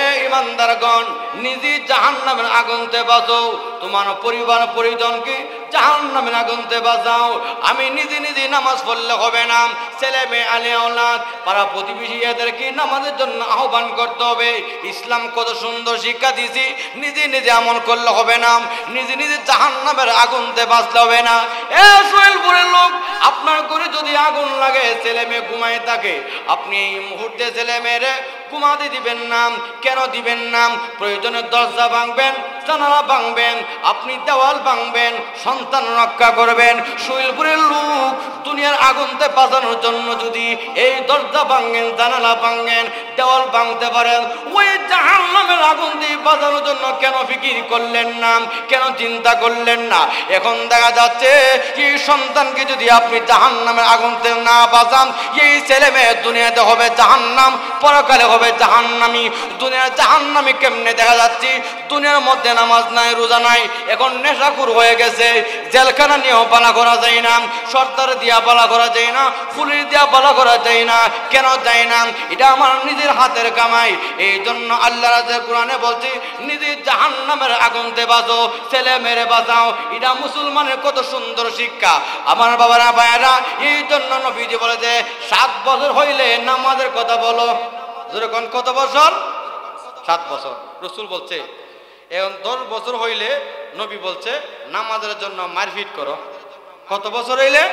এ ইমানদারগণ, নিজে জাহান্নামের আগুনতে বাঁচো, তোমার পরিবার পরিজনকে জাহান্নামের আগুনতে বাঁচাও। আমি নিজে নিজে নামাজ পড়লে হবে না, ছেলে মেয়ে আলে আওলাদ পাড়া প্রতিবেশী এদেরকে নামাজের জন্য আহ্বান করতে হবে। ইসলাম কত সুন্দর শিক্ষা দিয়েছি, নিজে নিজে আমল করলে হবে না, নিজে নিজে জাহান্নামের আগুনতে বাঁচতে হবে না। এ সোহেলপুরের লোক, আপনার ঘরে যদি আগুন লাগে, ছেলে মেয়ে ঘুমায় থাকে, আপনি এই মুহূর্তে ছেলে মেয়েরে ঘুমাতে দিবেন না। কেন দিবেন না? প্রয়োজনে দরজা ভাঙবেন, জানালা ভাঙবেন, আপনি দেওয়াল ভাঙবেন, সন্তান রক্ষা করবেন। সোহেলপুরের লোক, দুনিয়ার আগুনতে বাঁচানোর জন্য যদি এই দরজা ভাঙেন, জানালা ভাঙেন, দেওয়াল ভাঙতে পারেন, ওই জাহান্নামের আগুন দিয়ে বাঁচানোর জন্য কেন ফিকির করলেন না? কেন চিন্তা করলেন না? এখন দেখা যাচ্ছে এই সন্তানকে যদি আপনি জাহান্নামের আগুনতে না বাঁচান, এই ছেলে মেয়ে দুনিয়াতে হবে জাহান্নাম, পরকালে হবে জাহান্নামী। দুনিয়ার জাহান্নামী কেমনে দেখা যাচ্ছে? দুনিয়ার মধ্যে নামাজ নাই, রোজা নাই, এখন নেশাখোর হয়ে গেছে, জেলখানা নিয়েও পালা করা যায় না, সর্দার দিয়া পালা করা যায় না, পুলিশ দিয়া পালা করা যায় না। কেন যায় না? এটা আমার নিজের হাতের কামাই। এই জন্য আল্লাহ রাজের কোরআনে বলছে, নিজে জাহান্নামের আগুনতে বাঁচো, ছেলে মেরে বাঁচাও। এটা মুসলমানের কত সুন্দর শিক্ষা আমার বাবারা ভাইয়েরা। এই জন্য নবীজি বলেছে 7 বছর হইলে নামাজের কথা বলো। যেরকম কত বছর? 7 বছর। রাসূল বলছে এখন 10 বছর হইলে নবী বলছে নামাজের জন্য মারপিট করো। কত বছর হইলে?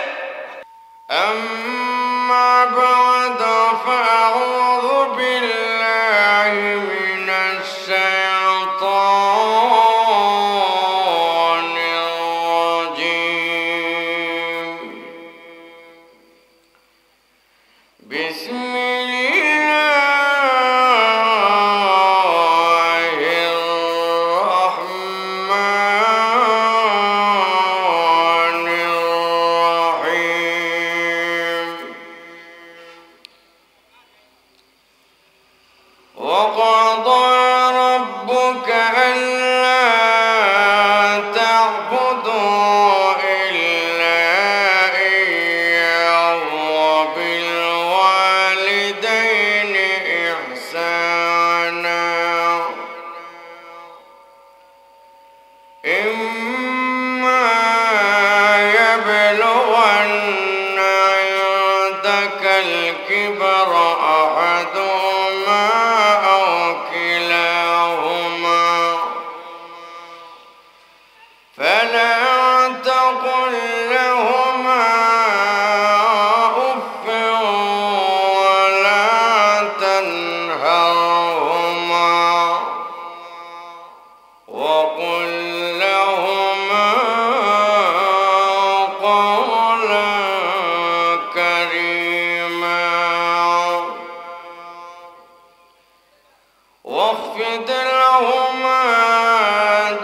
আম্মা বা'দ ফাআউযু বিল্লাহি মিনাশ শাইতানির রাজীম। বিসমিল্লাহির রাহমানির রাহিম। وَقَضَى رَبُّكَ أَلَّا تَعْبُدُوا إِلَّا إِيَّاهُ وَبِالْوَالِدَيْنِ إِحْسَانًا إِمَّا يَبْلُغَنَّ عِندَكَ الْكِبَرَ أَحَدُهُمَا أَوْ كِلَاهُمَا فَلَا تَقُل لَّهُمَا أُفٍّ وَلَا تَنْهَرْهُمَا وَقُل لَّهُمَا قَوْلًا كَرِيمًا واخفض لهما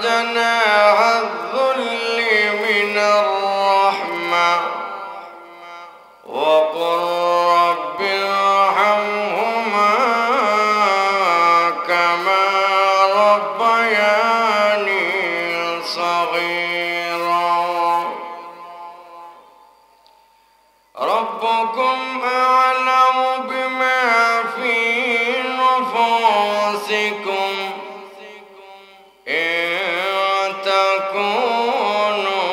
جناح الذل من الرحمة وقل رب ارحمهما كما ربياني صغيرا ربكم أعلم بما في نفوسكم إن تكونوا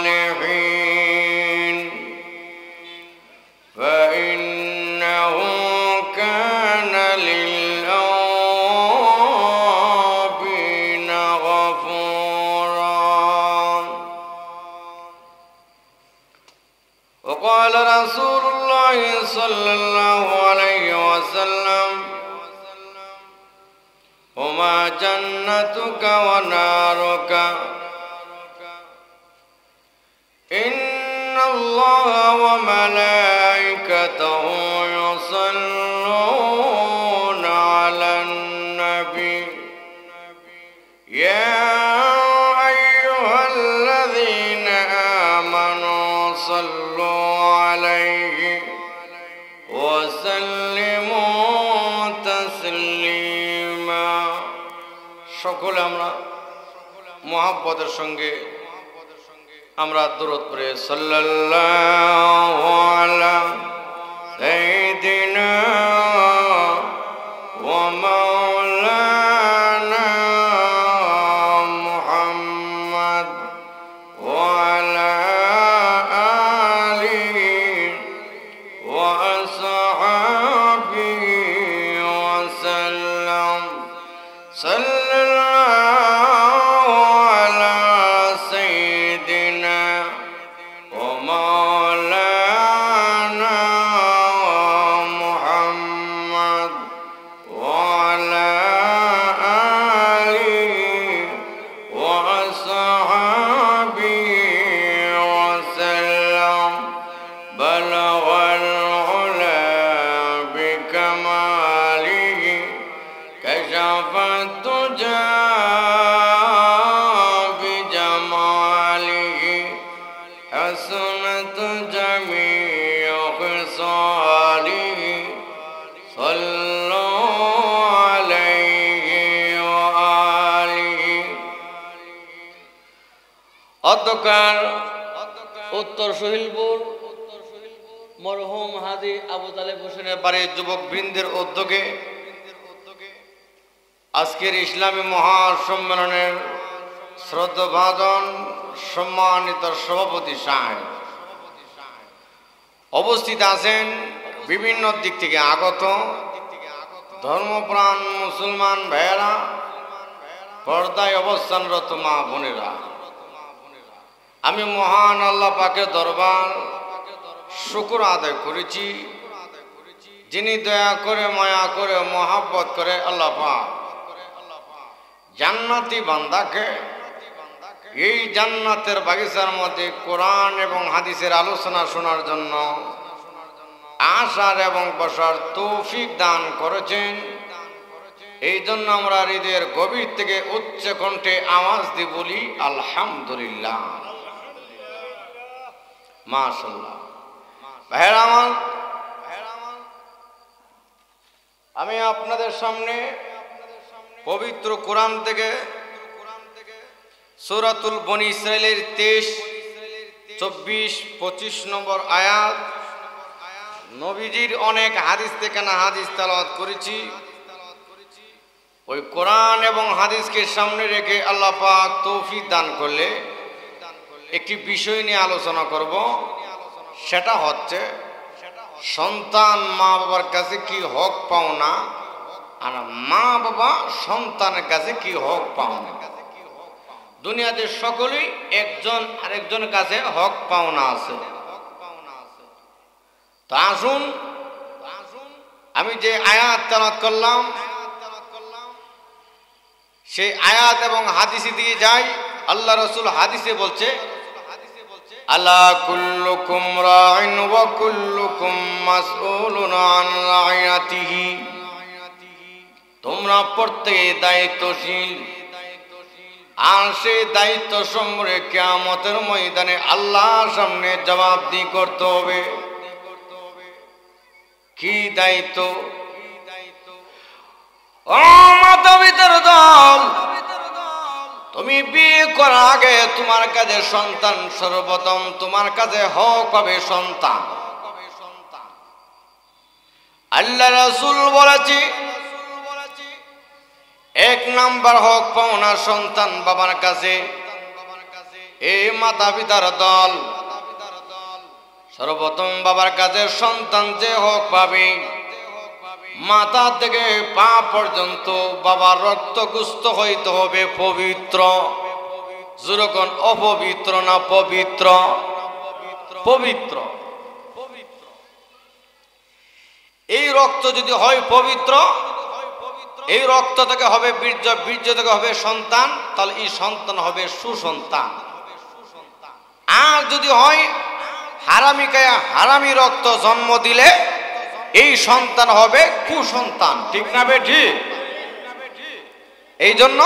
صالحين فإنه كان للأوابين غفورا. وقال رسول الله صلى الله عليه وسلم هما جنتك ونارك إن الله وملائكته يصلون على النبي يا أيها الذين آمنوا صلوا عليه وسلموا تسليما. সকলে আমরা মুহাব্বতের সঙ্গে আমরা দরুদ পড়ে সাল্লাল্লাহু আলা সাইয়্যিদিনা ومولانا محمد وعلى آله وأصحابه وسلم صلى الله على سيدنا ومولانا محمد وعلى آله وأصحابه وسلم بلغ العلا بكماله كشف الدجى بجماله حسنت جميع خصاله صلوا عليه وآله অধ্যকার উত্তর সহিলপুর মরহুম হাজী আবু তালেব হোসেনের বাড়ির যুবক বৃন্দের উদ্যোগে আজকের ইসলামী মহাসম্মেলনের শ্রদ্ধাভাজন সম্মানিত সভাপতি সাহেব উপস্থিত আছেন বিভিন্ন দিক থেকে আগত ধর্মপ্রাণ মুসলমান ভাইয়েরা, পর্দায় অবস্থানরত মা বোনেরা, আমি মহান আল্লাহ পাকের দরবার শুকর আদায় করেছি, যিনি দয়া করে মায়া করে মহাব্বত করে আল্লাহ পাক জান্নাতি বান্দাকে এই জান্নাতের বাগিচার মধ্যে কোরআন এবং হাদিসের আলোচনা শোনার জন্য আসার এবং বসার তৌফিক দান করেছেন। এই জন্য আমরা হৃদয়ের গভীর থেকে উচ্চ কণ্ঠে আওয়াজ দিয়ে বলি আলহামদুলিল্লাহ, মাশাআল্লাহ। ভাইরা আমার, আমি আপনাদের সামনে পবিত্র কোরআন থেকে সূরাতুল বনী ইসরাইলের 23, 24, 25 নম্বর আয়াত, নবীজির অনেক হাদিস থেকে না হাদিস তেলাওয়াত করেছি। ওই কোরআন এবং হাদিসকে সামনে রেখে আল্লাহ পাক তৌফিক দান করলে একটি বিষয় নিয়ে আলোচনা করব। সেটা হচ্ছে সন্তান মা বাবার কাছে কি হক পাওনা, আর মা বাবা সন্তানের কাছে কি হক পাওনা। দুনিয়াতে সকলেই একজন আরেকজনের কাছে হক পাওনা আছে। তো আসুন আমি যে আয়াত তেলাওয়াত করলাম সেই আয়াত এবং হাদিসে দিয়ে যাই। আল্লাহ রাসূল হাদিসে বলছে, আলা কুল্লুকুম রাইন ওয়া কুল্লুকুম মাসউলুন আন রাইয়াতিহি, তোমরা প্রত্যেকে দায়িত্বশীল, আর সেই দায়িত্ব সম্পর্কে কিয়ামতের ময়দানে আল্লাহর সামনে জবাবদিহি করতে হবে। কি দায়িত্ব? ও মাতাপিতার দল, তুমি বিয়ে করার আগে তোমার কাছে সন্তান সর্বপ্রথম তোমার কাছে হক পাবে সন্তান। আল্লাহ রাসূল বলেছে, এক নাম্বার হক পাওনা সন্তান বাবার কাছে। এই মাতা পিতার দল, সর্বপ্রথম বাবার কাছে সন্তান যে হক পাবে, মাথা থেকে পা পর্যন্ত বাবার রক্তগুস্ত হইতে হবে পবিত্র। যেরকম অপবিত্র না পবিত্র? পবিত্র। এই রক্ত যদি হয় পবিত্র, এই রক্ত থেকে হবে বীর্য, বীর্য থেকে হবে সন্তান, তাহলে এই সন্তান হবে সুসন্তান। আর যদি হয় হারামি কায়া হারামি রক্ত জন্ম দিলে এই সন্তান হবে কুসন্তান। ঠিক না বে ঠিক? এই জন্য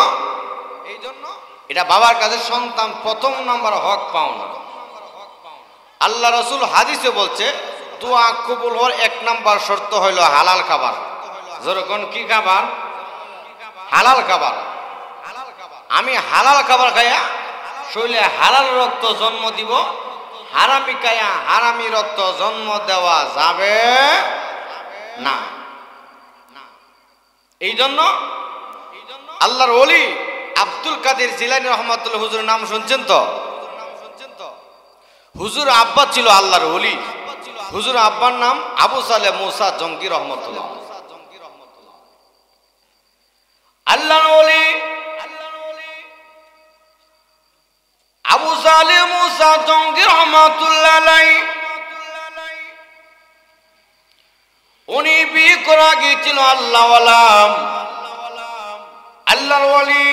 এটা বাবার কাছে সন্তান প্রথম নাম্বার হক পাওনা। আল্লাহ রাসূল হাদিসে বলছে, দোয়া কবুল হওয়ার এক নাম্বার শর্ত হইল হালাল খাবার। যেরকম কি খাবার? হালাল খাবার। আমি হালাল খাবার খাইয়া শরীরে হালাল রক্ত জন্ম দিব, হারামি খাইয়া হারামি রক্ত জন্ম দেওয়া যাবে না। এই জন্য আল্লাহর ওলি আব্দুল কাদের জিলানী রহমাতুল্লাহ হুজুরের নাম শুনছেন তো? হুজুর আব্বা ছিল আল্লাহর ওলি। হুজুর আব্বার নাম আবু সালেহ মুসা জঙ্গি রহমতুল্লাহ। আল্লাহর ওলি আবু সালেহ মুসা জঙ্গি রহমতুল্লাহ আলাইহি উনি বিয়ে করা গিয়েছিল আল্লাহওয়ালা আল্লাহর ওলি।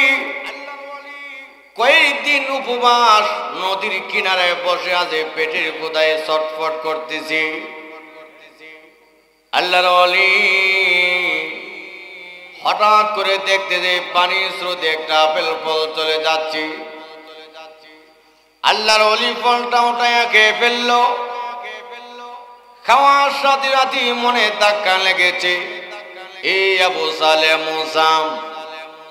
কয়েকদিন উপবাস নদীর কিনারে বসে আছে, পেটের কোথায় ছটফট করতেছি। আল্লাহর ওলি হঠাৎ করে দেখতে যে পানির স্রোতে একটা আপেল ফল চলে যাচ্ছে। আল্লাহর ওলি ফলটা উঠাইয়া খেয়ে ফেললো। খাওয়ার সাথে সাথে মনে ধাক্কা লেগেছে, এই আবু সালেহ মুসা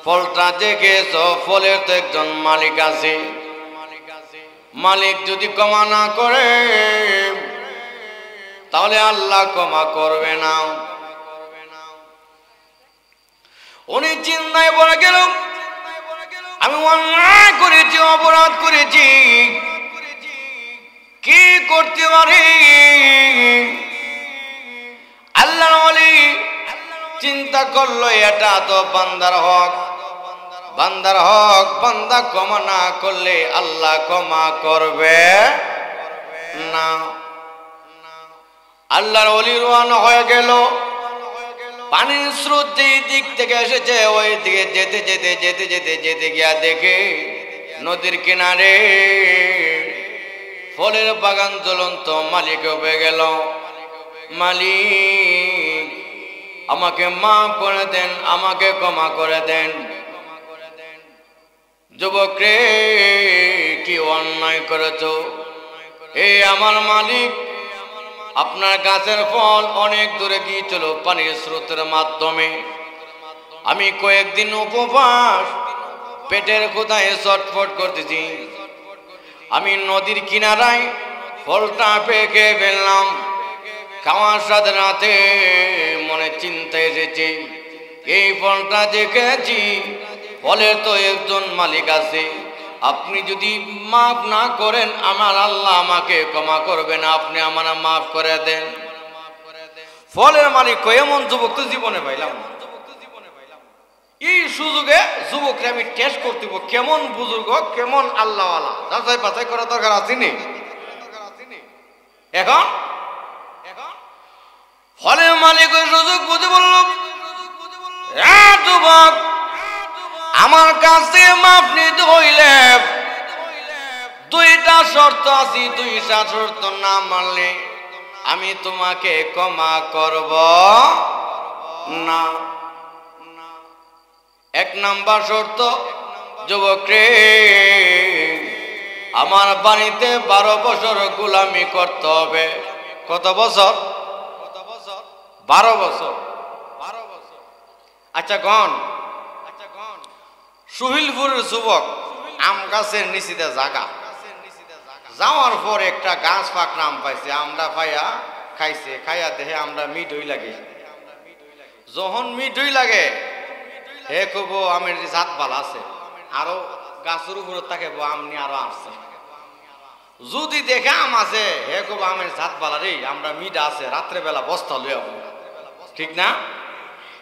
ফলটা দেখেছ, ফলের তো একজন মালিক আছে, মালিক যদি ক্ষমা না করে তাহলে আল্লাহ ক্ষমা করবে না। উনি চিন্তায় পড়ে গেল, আমি অন্যায় করেছি, অপরাধ করেছি, কি করতে পারি? আল্লাহর ওলি চিন্তা করলো এটা তো বান্দার হক, বান্দার হক, বান্দা ক্ষমা না করলে আল্লাহ ক্ষমা করবে না। আল্লাহর ওলি রওনা হয়ে গেল। পানির স্রোত যেই দিক থেকে এসেছে ওই দিকে যেতে যেতে যেতে যেতে যেতে গিয়া দেখে নদীর কিনারে ফলের বাগান জ্বলন্ত। মালিক হয়ে গেল, মালিক আমাকে মাফ করে দেন, আমাকে ক্ষমা করে দেন। যুবক রে, কি অন্যায় করেছো? এই আমার মালিক, আপনার গাছের ফল অনেক দূরে গিয়েছিল পানির স্রোতের মাধ্যমে। আমি কয়েকদিন উপবাস, পেটের ক্ষুধায় ছটফট করতেছি। আমি নদীর কিনারায় ফলটা পেকে ফেললাম। খাওয়ার সাথে রাতে মনে চিন্তা এসেছে, এই ফলটা দেখেছি, ফলের তো একজন মালিক আছে, আপনি যদি মাফ না করেন আমার আল্লাহ আমাকে ক্ষমা করবেন, আপনি আমার মাফ করে দেন। ফলের মালিক এমন যুবক তো জীবনে পাইলাম। এই সুযোগে যুবককে আমি টেস্ট করতে, কেমন বুজুর্গ, কেমন আল্লাহওয়ালা, যাচাই বাছাই করা দরকার আছে নি? এখন ফলের মালিক ওই সুযোগ বুঝে বলল, যুবক, আমার কাছে মাফ নিতে হইলে দুইটা শর্ত আছে, দুইটা শর্ত না মানলে আমি তোমাকে ক্ষমা করব না। এক নাম্বার শর্ত, যুবক রে, আমার বাড়িতে 12 বছর গোলামি করতে হবে। কত বছর? 12 বছর। আচ্ছা গণ, সুহিলপুরের যুবক আম গাছের নিচিতে জাগা যাওয়ার পর একটা গাছ পাকড়া আম পাইছে, আমরা পাইয়া খাইছে, খাইয়া দেহে আমরা মিঠই লাগে। যখন মিঠই লাগে হে কব আমের জাত ভালো আছে, আরো গাছের উপরে তাকে আম নিয়ে আরো আসছে। যদি দেখে আম আছে হে কব আমের জাত ভালো রে, আমরা মিঠা আছে, রাত্রেবেলা বস্তা লইয়া, ঠিক না?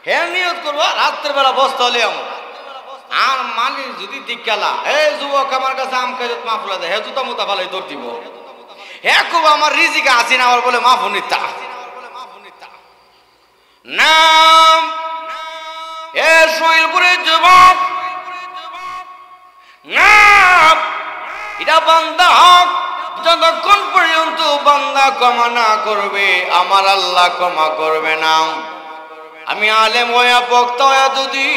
হে নিয়ত করবো রাত্রেবেলা বস্তা লইয়া। আর মালিক যদি দিকালা, হে যুবক আমার কাছে আম খাই মাফুলা দেয়, হে জুতা মুতা ভালোই দৌড় দিব, হে খুব আমার রিজিকে আসি না, আমার বলে মাফু নিতা নাম। এ শৈলপুরের যুবক না, এটা বান্দা হক, যতক্ষণ পর্যন্ত বান্দা ক্ষমা না করবে আমার আল্লাহ ক্ষমা করবে না। আমি আলেম হইয়া বক্তা হইয়া যদি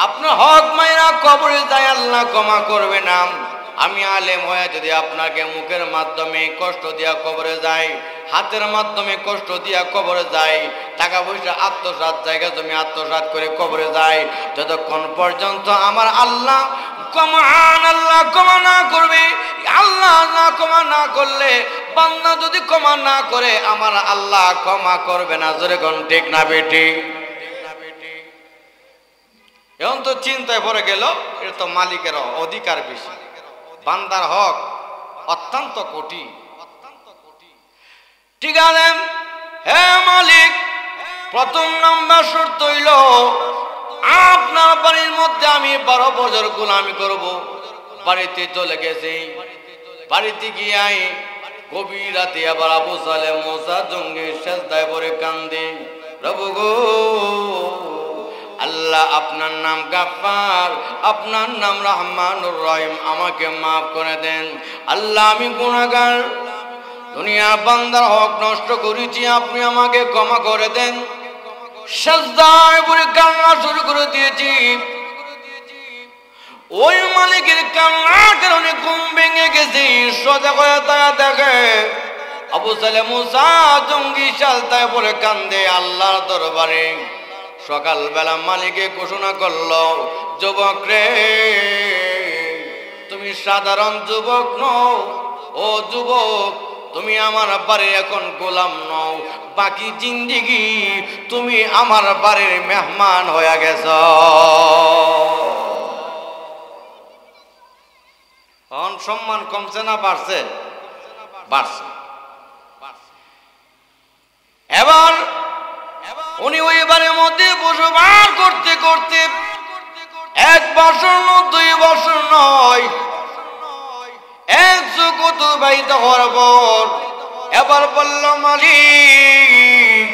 আপনার হক মাইরা কবরে যায় আল্লাহ ক্ষমা করবে না। আমি আলেম হয়ে যদি আপনাকে মুখের মাধ্যমে কষ্ট দিয়া কবরে যাই, হাতের মাধ্যমে কষ্ট দিয়া কবরে যাই, টাকা পয়সা আত্মসাৎ, জায়গা জমি আত্মসাৎ করে কবরে যাই, যতক্ষণ পর্যন্ত আমার আল্লাহ ক্ষমা না করবে, আল্লাহ না ক্ষমা না করলে, বান্দা যদি ক্ষমা না করে আমার আল্লাহ ক্ষমা করবে না। জোরে কোন ঠিক না বেটি? এখন তো চিন্তায় পড়ে গেল, এটা তো মালিকের অধিকার বেশি, বান্দার হক অত্যন্ত কঠিন। ঠিক আছে, হ্যাঁ মালিক, প্রথম নাম্বার শর্ত হইল আপনার বাড়ির মধ্যে আমি 12 বছর গোলামি করব। বাড়িতে চলে গেছে, বাড়িতে গিয়ে গভীর রাতে আবার আবু সালেহ মুসা জঙ্গি সেজদায় পড়ে কান্দে, প্রভু গো আল্লাহ, আপনার নাম গাফফার, আপনার নাম রহমানুর রহিম, আমাকে মাফ করে দেন। আল্লাহ, আমি গুনাহগার, দুনিয়ার বান্দার হক নষ্ট করেছি, আপনি আমাকে ক্ষমা করে দেন। সেজদায় পড়ে কান্না শুরু করে দিয়েছি। ওই মালিকের কান্নার কারণে ঘুম ভেঙে গেছি। সোজা করে তারা দেখে আবু সালেহ মুসা জঙ্গি সেজদায় পড়ে কান্দে আল্লাহর দরবারে। সকালবেলা মালিকে ঘোষণা করলো, যুবক রে, তুমি সাধারণ যুবক নও, ও যুবক, তুমি আমার বাড়ির এখন গোলাম নও, বাকি জিন্দেগি তুমি আমার বাড়ির মেহমান হয়ে গেছ। সম্মান কমছে না বাড়ছে? বাড়ছে। এবার উনি ওই বাড়ির মধ্যে বসবাস করতে করতে 1 বছর নয়, 2 বছর নয়, 1 যুগ অতিবাহিত হওয়ার পর এবার বলল, মালিক,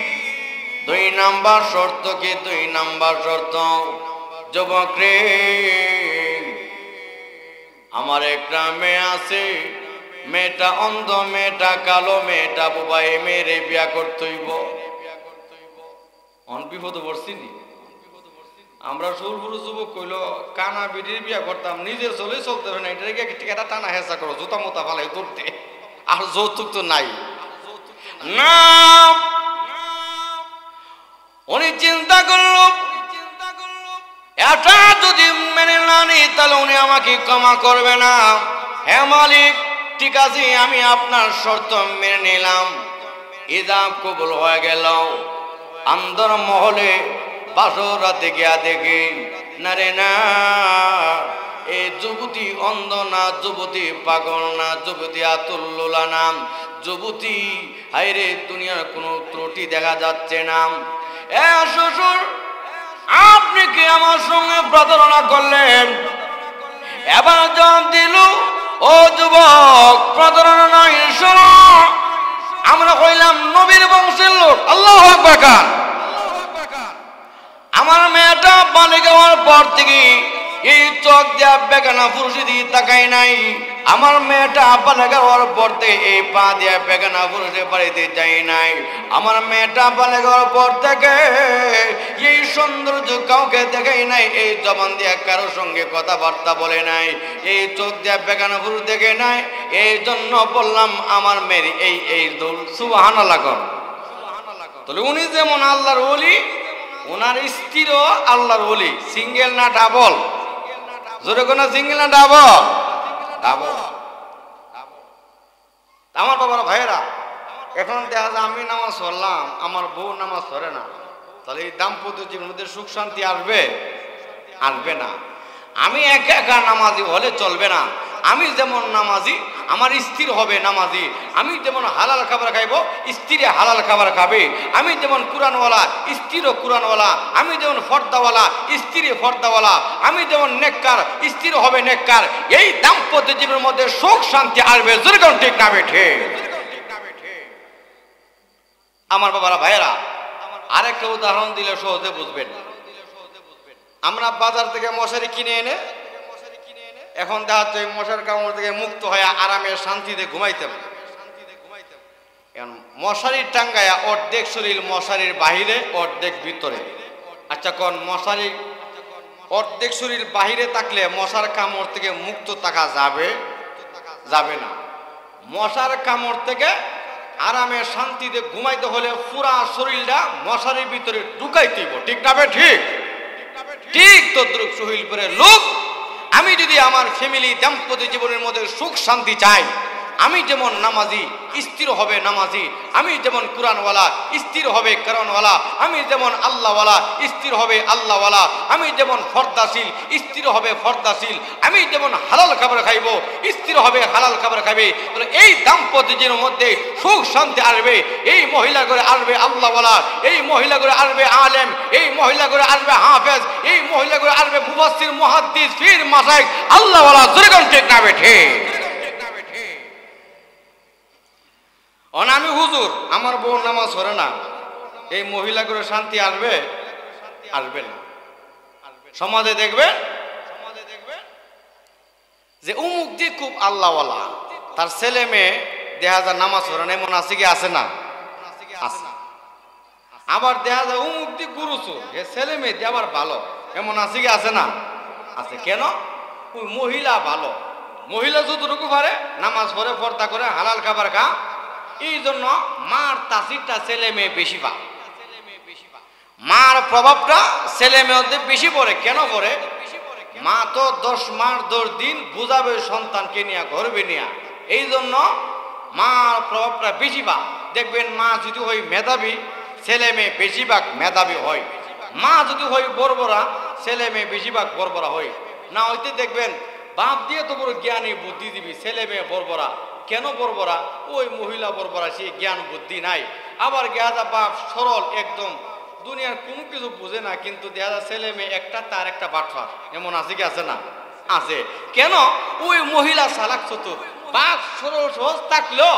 2 নাম্বার শর্ত কি? 2 নাম্বার শর্ত, যুবক রে, আমার একটা মেয়ে আছে, মেয়েটা অন্ধ, মেয়েটা কালো, মেয়েটা বুবাই, মেয়েরে বিয়া করতে হইব। বিপদ পড়ছি নি আমরা, সুরপুরু যুবক কইল কানা বিড়ির বিয়া করতাম, নিজের চলে চলতে হবে না, এটা টানা হেঁচা করো, জুতা মোতা ফালাই করতে, আর যৌতুক তো নাই না। উনি চিন্তা করলো, এটা যদি মেনে না নি তাহলে উনি আমাকে ক্ষমা করবে না। হ্যাঁ মালিক, ঠিক আছে, আমি আপনার শর্ত মেনে নিলাম। ইজাব কবুল হয়ে গেল। আন্দর মহলে বাসর রাতে গিয়া দেখে, না রে না, এই যুবতী অন্ধ না, যুবতী পাগল না, যুবতী আতুল্লোলা নাম, যুবতী হাইরে দুনিয়ার কোনো ত্রুটি দেখা যাচ্ছে না। এ শ্বশুর, আপনি কি আমার সঙ্গে প্রতারণা করলেন? এবার জবাব দিল, ও যুবক, প্রতারণা নয়, শোনো, আমরা কইলাম নবীর বংশের লোক। আল্লাহু আকবার। আমার মেয়েটা বালিক হওয়ার পর থেকে এই চোখ দিয়া বেগানা পুরুষের দিকে তাকাই নাই। আমার মেয়েটা বালিক হওয়ার পর থেকে এই পা দিয়া বেগানা পুরুষের বাড়িতে যাই নাই। আমার মেয়েটা বালিক হওয়ার পর থেকে এই সৌন্দর্য কাউকে দেখাই নাই, এই জবান দিয়া কারো সঙ্গে কথাবার্তা বলে নাই, এই চোখ দিয়া বেগানা পুরুষ দেখে নাই। এই জন্য বললাম আমার মেয়ের এই দোল। সুবহানাল্লাহ। তাহলে উনি যেমন আল্লাহর ওলি, ওনার স্ত্রীও আল্লাহর ওলি। সিঙ্গেল না ডাবল? জোরে কোন সিঙ্গেল না ডাবল? ডাবল। আমার বাবার ভাইয়েরা, এখন দেখা যায় আমি নামাজ পড়লাম, আমার বউ নামাজ পড়ে না, তাহলে এই দাম্পত্য জীবনের মধ্যে সুখ শান্তি আসবে? আসবে না। আমি একা একা নামাজি হলে চলবে না। আমি যেমন নামাজি, আমার স্ত্রী হবে নামাজি। আমি যেমন হালাল খাবার খাইব, স্ত্রী হালাল খাবার খাবে। আমি যেমন কুরআনওয়ালা, স্ত্রীও কুরআনওয়ালা। আমি যেমন ফর্দাওয়ালা, স্ত্রী ফর্দাওয়ালা। আমি যেমন নেককার, স্ত্রী হবে নেককার। এই দাম্পত্য জীবনের মধ্যে সুখ শান্তি আসবে। যেরকম ঠিক না বেঠে? আমার বাবারা ভাইয়েরা, আরেকটা উদাহরণ দিলে সহজে বুঝবেন। আমরা বাজার থেকে মশারি কিনে এনে এখন দেখা যাচ্ছে মশার কামড় থেকে মুক্ত হয়ে আরামে শান্তিতে ঘুমাইতাম। মশারির টাঙ্গায়া অর্ধেক শরীর মশারির বাহিরে, অর্ধেক ভিতরে। আচ্ছা, কোন মশারি অর্ধেক শরীর বাহিরে থাকলে মশার কামড় থেকে মুক্ত থাকা যাবে? যাবে না। মশার কামড় থেকে আরামে শান্তিতে ঘুমাইতে হলে পুরা শরীরটা মশারির ভিতরে ঢুকাইতে হইব। ঠিক না? ঠিক ঠিক তদ্রুপ শহীদ করে লোক, আমি যদি আমার ফ্যামিলি দাম্পত্য জীবনের মধ্যে সুখ শান্তি চাই, আমি যেমন নামাজি স্থির হবে নামাজি, আমি যেমন কোরআনওয়ালা স্থির হবে কোরআনওয়ালা, আমি যেমন আল্লাহওয়ালা স্থির হবে আল্লাহওয়ালা, আমি যেমন ফর্দাশীল স্থির হবে ফর্দাশীল, আমি যেমন হালাল খাবার খাইব স্থির হবে হালাল খাবার খাবে। তাহলে এই দাম্পত্যের মধ্যে সুখ শান্তি আসবে। এই মহিলা করে আসবে আল্লাহওয়ালা, এই মহিলা করে আসবে আলেম, এই মহিলা করে আসবে হাফেজ, এই মহিলা করে আসবে মুফাসসির মুহাদ্দিস পীর মাশায়েখ আল্লাহওয়ালা। জোরে কোন ঠিক না বেঠে? আমি হুজুর আমার বউ নামাজ পড়ে না, এই মহিলা করে শান্তি আসবে? আসবে না। সমাজে দেখবেন যে অমুক দিয়ে খুব আল্লাহওয়ালা, তার ছেলে মেয়ে দেখা যায় নামাজ পড়ে না, এমন আছে কি আছে না? আছে। আবার দেখা যায় অমুক দিয়ে গুরুচুর, এ ছেলে মেয়ে দিয়ে আবার ভালো, এমন আছে কি আছে না? আছে। কেন? ওই মহিলা ভালো, মহিলা যতটুকু পারে নামাজ পড়ে পর্দা করে হালাল খাবার খা, এই জন্য মার তাসিরটা ছেলে মেয়ে বেশি পায়, মার প্রভাবটা ছেলে মেয়েতে বেশি পড়ে। কেন পড়ে? মা তো 10 মাস 10 দিন বুঝাবে সন্তানকে নিয়ে, গর্বে নিয়ে, এই জন্য মার প্রভাবটা বেশি পায়। দেখবেন মা যদি হয় মেধাবী, ছেলে মেয়ে বেশিরভাগ মেধাবী হয়। মা যদি হয় বর্বরা, ছেলে মেয়ে বেশিরভাগ বর্বরা হয়। না হইতে দেখবেন বাপ দিয়ে তো বড় জ্ঞানী বুদ্ধিজীবী, ছেলে মেয়ে বর্বরা। কেন বর্বরা? ওই মহিলা বর্বরা, সে জ্ঞান বুদ্ধি নাই। আবার গেদা বাপ সরল একদম, দুনিয়ার কোনো কিছু বুঝে না, কিন্তু দেখা যায় ছেলে মেয়ে একটা তার একটা বাটফার, এমন আছে কি আছে না? আছে। কেন? ওই মহিলা চালাক চতুর, বাপ সরল সহজ থাকলেও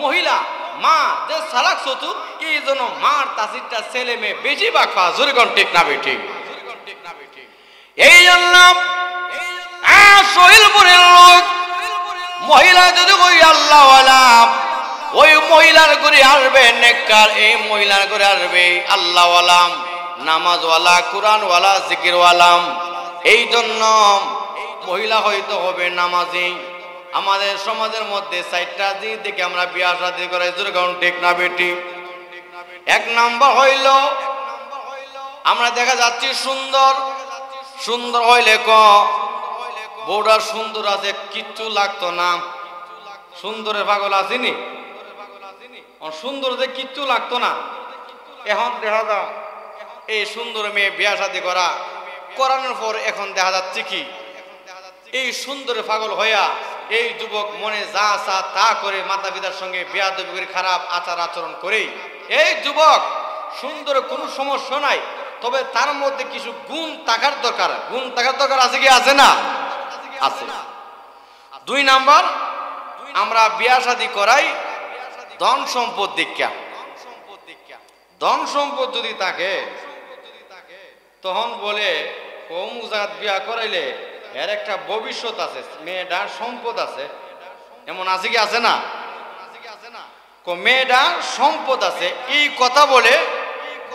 মহিলা মা যে চালাক চতুর, এই জন্য মার তাসিরটা ছেলে মেয়ে বেশি বাকফা। জোরে কোন ঠিক না বেঠিক? এই জন্য শহীদপুরের লোক মহিলা যদি ওই আল্লাহওয়ালা, ওই মহিলার করে আসবে নেককার, এই মহিলার করে আসবে আল্লাহওয়ালা, নামাজওয়ালা, কোরআনওয়ালা, জিকিরওয়ালাম। এই জন্য মহিলা হয়তো হবে নামাজি। আমাদের সমাজের মধ্যে 4টা দিক থেকে আমরা বিয়া শাদী করাই, যেরকম ঠিক না বেটি? 1 নম্বর হইল আমরা দেখা যাচ্ছি সুন্দর, সুন্দর হইলে বউটা সুন্দর আছে, কিচ্ছু লাগতো না, সুন্দরের পাগল আসেনি, সুন্দর যে কিচ্ছু লাগতো না। এখন দেখা যায় এই সুন্দর মেয়ে বিয়া শাদী করানোর পর এখন দেখা যাচ্ছে কি এই সুন্দরের পাগল হইয়া এই যুবক মনে যা চা তা করে মাতা পিতার সঙ্গে বেয়াদবি করে খারাপ আচার আচরণ করে। এই যুবক সুন্দর কোনো সমস্যা নাই, তবে তার মধ্যে কিছু গুণ থাকার দরকার। গুণ থাকার দরকার আছে কি আছে না? আছে। 2 নাম্বার, আমরা বিয়া শাদী করাই ধন সম্পদ দীক্ষা। ধন সম্পদ যদি থাকে তখন বলে অমুক জাত বিয়া করাইলে এর একটা ভবিষ্যৎ আছে, মেয়েটার সম্পদ আছে, এমন আছে কি আছে না? মেয়েটার সম্পদ আছে, এই কথা বলে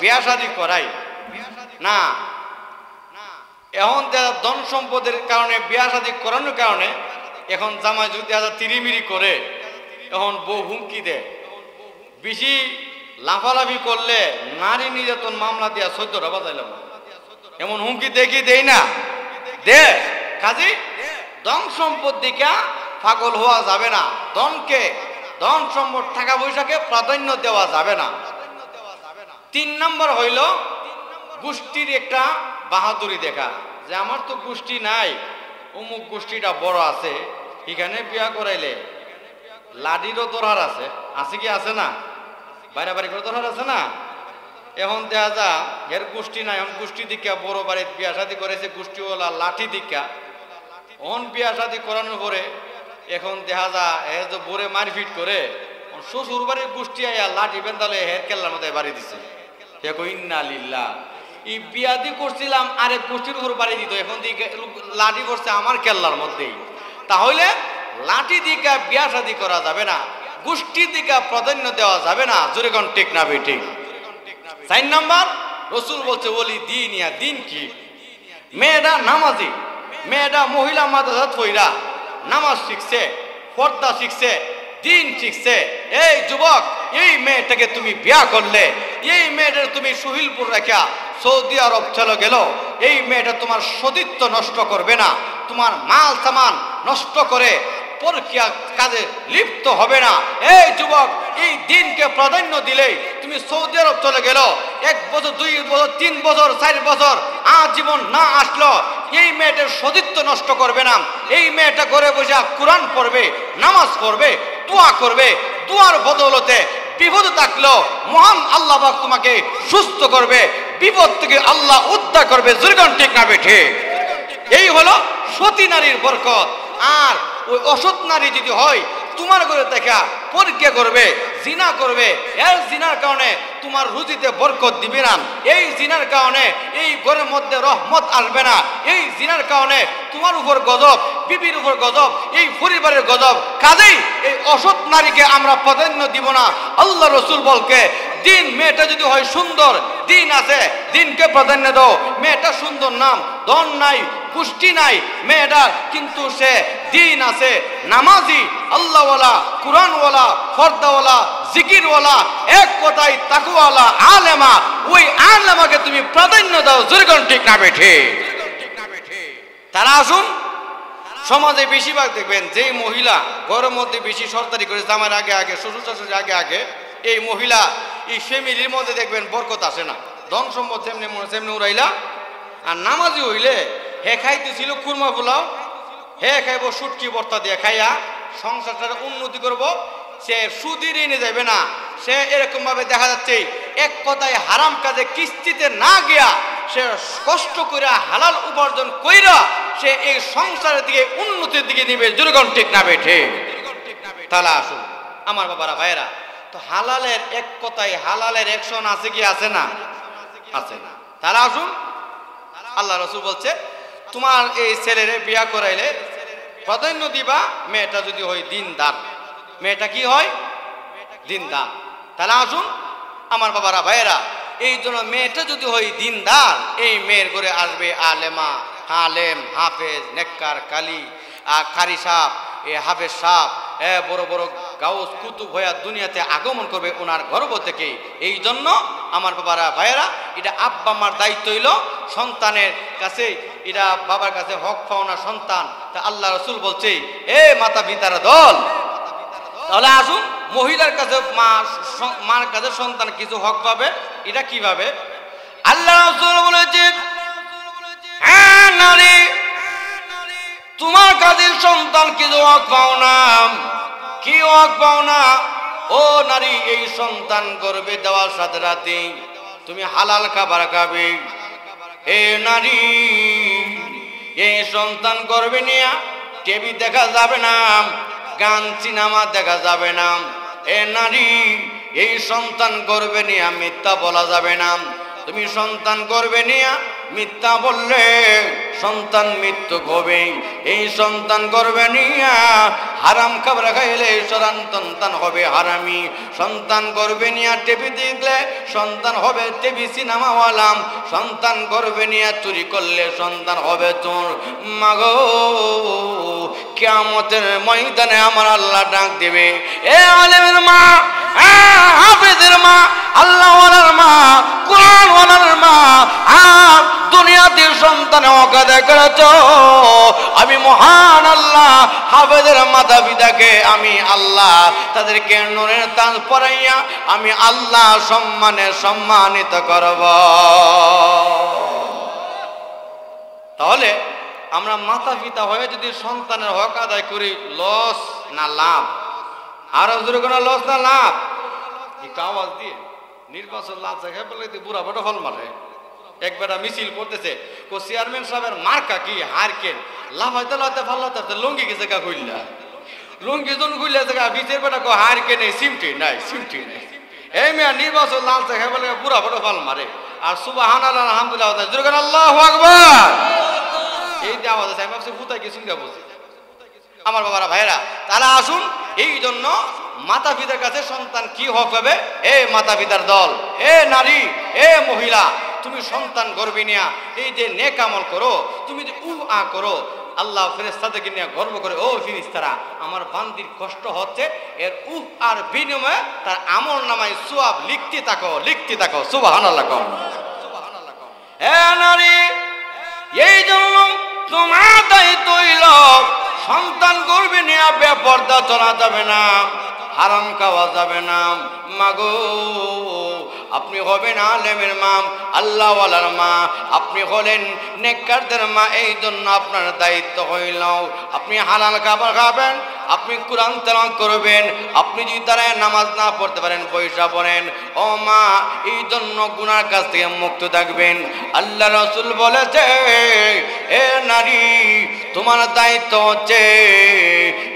বিয়া শাদী করাই না। এখন ধন সম্পদের কারণে বিয়া শাদী করানোর কারণে এখন জামাই যদি তিরিমিরি করে, এখন বউ হুমকি দেয়, বেশি লাফালাফি করলে নারী নির্যাতন মামলা দিয়া 14টা বাজাইলাম, এমন হুমকি দেখি দেই না? দে। কাজী ধন সম্পদ দিকে পাগল হওয়া যাবে না, ধনকে, ধন সম্পদ, টাকা পয়সাকে প্রাধান্য দেওয়া যাবে না। 3 নম্বর হইল গোষ্ঠীর একটা বাহাদুরি দেখা, যে আমার তো গোষ্ঠী নাই, অমুক গোষ্ঠীটা বড় আছে, এখানে বিয়া করাইলে লাডিরও দরকার আছে, আছে কি আছে না? বাইরে বাড়ি করে দরকার আছে না? এখন দেখা যা এর গোষ্ঠী নাই, এখন গোষ্ঠী দীক্ষা বড় বাড়ির বিয়া শাদী করেছে গোষ্ঠীওয়ালা লাঠি দীক্ষা, অন বিয়া শাদী করানোর পরে এখন দেখা যা এ যে বোরে মারপিট করে, শ্বশুর বাড়ির গোষ্ঠী আয়া লাঠি বেন্দালে হের কেল্লার মধ্যে বাড়ি দিছে। ইন্না লিল্লাহ, এই বিয়াদি করছিলাম আরেক গোষ্ঠীর উপর বাড়ি দিত, এখন লাঠি করছে আমার কেল্লার মধ্যেই। তাহলে লাঠি দিকা বিয়া শাদী করা যাবে না, গোষ্ঠী দিকা প্রাধান্য দেওয়া যাবে না। জোরে কোন ঠিক না বেঠিক? 4 নম্বর, রসুল বলছে ওলি দিনিয়া। দিন কি? মেয়েটা নামাজি, মেয়েটা মহিলা মাদ্রাসা থইরা নামাজ শিখছে, পর্দা শিখছে, দিন শিখছে। এই যুবক, এই মেয়েটাকে তুমি বিয়া করলে, এই মেয়েটার তুমি সুহিলপুর রেখা সৌদি আরব চলে গেল, এই মেয়েটা তোমার সতীত্ব নষ্ট করবে না, তোমার মাল সামান নষ্ট করে পরকীয়া কাজে লিপ্ত হবে না। এই যুবক, এই দিনকে প্রাধান্য দিলেই তুমি সৌদি আরব চলে গেল, 1 বছর 2 বছর 3 বছর 4 বছর আজীবন না আসলো, এই মেয়েটার সতীত্ব নষ্ট করবে না। এই মেয়েটা ঘরে বসে কোরআন পড়বে, নামাজ পড়বে, দোয়া করবে, দোয়ার বদৌলতে বিপদ থাকলো মহান আল্লাহ পাক তোমাকে সুস্থ করবে, বিপদ থেকে আল্লাহ উদ্ধার করবে। জোরগান ঠিক না বেঠে? এই হলো সতী নারীর বরকত। আর ওই অসৎ নারী যদি হয়, তোমার ঘরে দেখা পরীক্ষা করবে, জিনা করবে, এর জিনার কারণে তোমার রুজিতে বরকত দিবে না, এই জিনার কারণে এই ঘরের মধ্যে রহমত আসবে না, এই জিনার কারণে তোমার উপর গজব, বিবির উপর গজব, এই পরিবারের গজব। কাজেই এই অসৎ নারীকে আমরা প্রাধান্য দিব না। আল্লাহ রসুল বলকে দিন, মেয়েটা যদি হয় সুন্দর, দিন আছে, দিনকে প্রাধান্য দাও। মেয়েটা সুন্দর নাম, ধন নাই, পুষ্টি নাই, মেয়েটা কিন্তু সে দিন আছে, নামাজি, আল্লাহওয়ালা, কুরআনওয়ালা, ফর্দাওয়ালা, জিকিরওয়ালা, এক কথায় তাকওয়ালা, আলেমা। ওই আলেমাকে তুমি প্রাধান্য দাও। জোরগান ঠিক না বেঠে? তারা আসুন, সমাজে বেশিরভাগ দেখবেন যেই মহিলা ঘরের মধ্যে বেশি সরকারি করে, জামার আগে আগে, শ্বশুর শাশুড়ির আগে আগে, এই মহিলা এই ফ্যামিলির মধ্যে দেখবেন বরকত আসে না। ধন সম্পদ সেমনি উড়াইলা। আর নামাজি হইলে হে খাইতেছিল কুরমা পোলাও, হে খাইব সুটকি ভর্তা দিয়ে খাইয়া সংসারটা উন্নতি করব। সে সুদির এনে যাবে না, সে এরকম ভাবে দেখা যাচ্ছে এক কথায় হারাম কাজে কিস্তিতে না গিয়া সে কষ্ট করে হালাল উপার্জন কইরা সে এই সংসারের দিকে উন্নতির দিকে নিবে। জোরগান ঠিক না বেঠে? তাহলে আসুন আমার বাবারা ভাইয়েরা, তো হালালের এক কথায় হালালের অ্যাকশন আছে কি আছে না? আছে না। তাহলে আসুন, আল্লাহ রসুল বলছে তোমার এই ছেলেরে বিয়া করাইলে প্রাধান্য দিবা মেয়েটা যদি হয় দিনদার। মেয়েটা কি হয়? দিনদার। তাহলে আসুন আমার বাবারা ভাইয়েরা, এই জন্য মেয়েটা যদি হয় দিনদার, এই মেয়ের ঘরে আসবে আলেমা, আলেম, হাফেজ, নেককার, কালী, কারি সাপ, এ হাফেজ সাপ, বড় বড় গাউস কুতুব হইয়া দুনিয়াতে আগমন করবে ওনার গর্ব থেকে। এই জন্য আমার বাবারা ভাইয়েরা, এটা আব্বা মার দায়িত্ব হইল সন্তানের কাছে, এটা বাবার কাছে হক পাওনা সন্তান। তা আল্লাহ রসুল বলছে এ মাতা পিতার দল, তাহলে আসুন মহিলার কাছে মার কাছে সন্তান কিছু হক পাবে। এটা কিভাবে? আল্লাহ রাসূল বলেছেন, হ্যাঁ নারী, তোমার কাছে সন্তান কিছু হক পাও না। কি হক পাও না? ও নারী, এই সন্তান গর্ভে দেওয়ার সাথে রাতে তুমি হালাল খাবার খাবে। এ নারী, এই সন্তান গর্ভে নিয়ে টিভি দেখা যাবে না, গান সিনেমা দেখা যাবে না। এ নারী, এই সন্তান গর্ভে নিয়ে মিথ্যা বলা যাবে না। তুমি সন্তান গর্ভে নিয়ে মিথ্যা বললে সন্তান মৃত্যু হবে। এই সন্তান গর্ভে নিয়ে হারাম খাবার খাইলে সন্তান হবে হারামি। সন্তান গর্ভে নিয়ে টিভি দেখলে সন্তান হবে টিভি সিনেমাওয়ালা। সন্তান গর্ভে নিয়ে চুরি করলে সন্তান হবে চোর। মাগো, কিয়ামতের ময়দানে আমার আল্লাহ ডাক দেবে, এ আলেমের মা, হাফেজের মা, আল্লাহওয়ালার মা, কোরআনওয়ালার মা, দুনিয়াতে সন্তানে অকাদা করেছ। আমি মহান আল্লাহ হাফেজের মাতা পিতাকে আমি আল্লাহ তাদেরকে নূরের তাজ পরাইয়া আমি আল্লাহ সম্মানে সম্মানিত করব। তাহলে আমরা মাতা পিতা হয়ে যদি সন্তানের হক আদায় করি, লস না লাভ? আর জোরে কোনো লস না লাভ? একটু আওয়াজ দিয়ে নির্বাচন লাভ দেখে বলে বুড়া বড় ফল মারে। একবার মিছিল করতেছে, চেয়ারম্যান সাহেবের মার্কা কি? হারকেন। লাফাইতে লাফাইতে ফাল্লাতে লুঙ্গি গেছে গা খুললা, লুঙ্গি জন খুললে গা বিচের বেটা কো হারকেন নেই, সিমটি নাই, সিমটি নেই। এই মেয়া নির্বাচন লাল দেখে বলে বুড়া বড় ফল মারে। আর সুবহানাল্লাহ আলহামদুলিল্লাহ আল্লাহু আকবার, এই যে আওয়াজ আছে আমি ভাবছি ভূতাই কি শুনতে বলছি। আমার বাবারা ভাইরা, তারা আসুন, এই জন্য মাতা পিতার কাছে সন্তান কি হক হবে? এ মাতা পিতার দল, এ নারী, এ মহিলা, তুমি সন্তান গর্বে নিয়া এই যে নেক আমল করো, তুমি যে করো, আল্লাহ ফেরেশতাদেরকে নিয়ে গর্ব করে, ও ফেরেশতারা, আমার বান্দির কষ্ট হচ্ছে, এর আর বিনিময়ে তার আমল নামায় সওয়াব লিখতে থাকো, লিখতে থাকো। সুবহানাল্লাহ। হে নারী, এই জন্য তোমার দায়িত্ব হইল সন্তান গর্ভে নিয়ে বেপরদা চলা যাবে না, হারাম খাওয়া যাবে না। মাগো আপনি হবেন আলেমের মা, আল্লাহওয়ালার মা, আপনি হলেন নেককারদের মা, এই জন্য আপনার দায়িত্ব হইল আপনি হালাল খাবার খাবেন, আপনি কোরআন তেলাওয়াত করবেন। আপনি যদি দাঁড়ায় নামাজ না পড়তে পারেন পয়সা পড়েন, ও মা এই জন্য গুনার কাছ থেকে মুক্ত থাকবেন। আল্লাহ রাসূল বলেছে, এ নারী তোমার দায়িত্ব হচ্ছে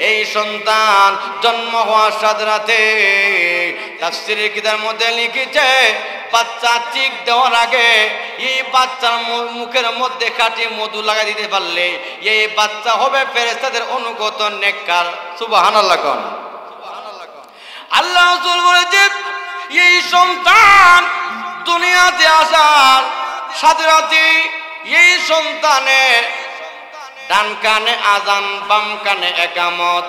এই সন্তান জন্ম হওয়ার সাথে সাথে তাফসীরের কিতাবের মধ্যে লিখেছে, বাচ্চা চিক দেওয়ার আগে এই বাচ্চার মুখের মধ্যে কাটি মধু লাগাই দিতে পারলে এই বাচ্চা হবে ফেরেশতাদের অনুগত নেককার। সুবহানাল্লাহ কোন আল্লাহ রাসূল বলেছে, এই সন্তান দুনিয়াতে আসার সাথে সাথে এই সন্তানের ডান কানে আজান বাম কানে একামত,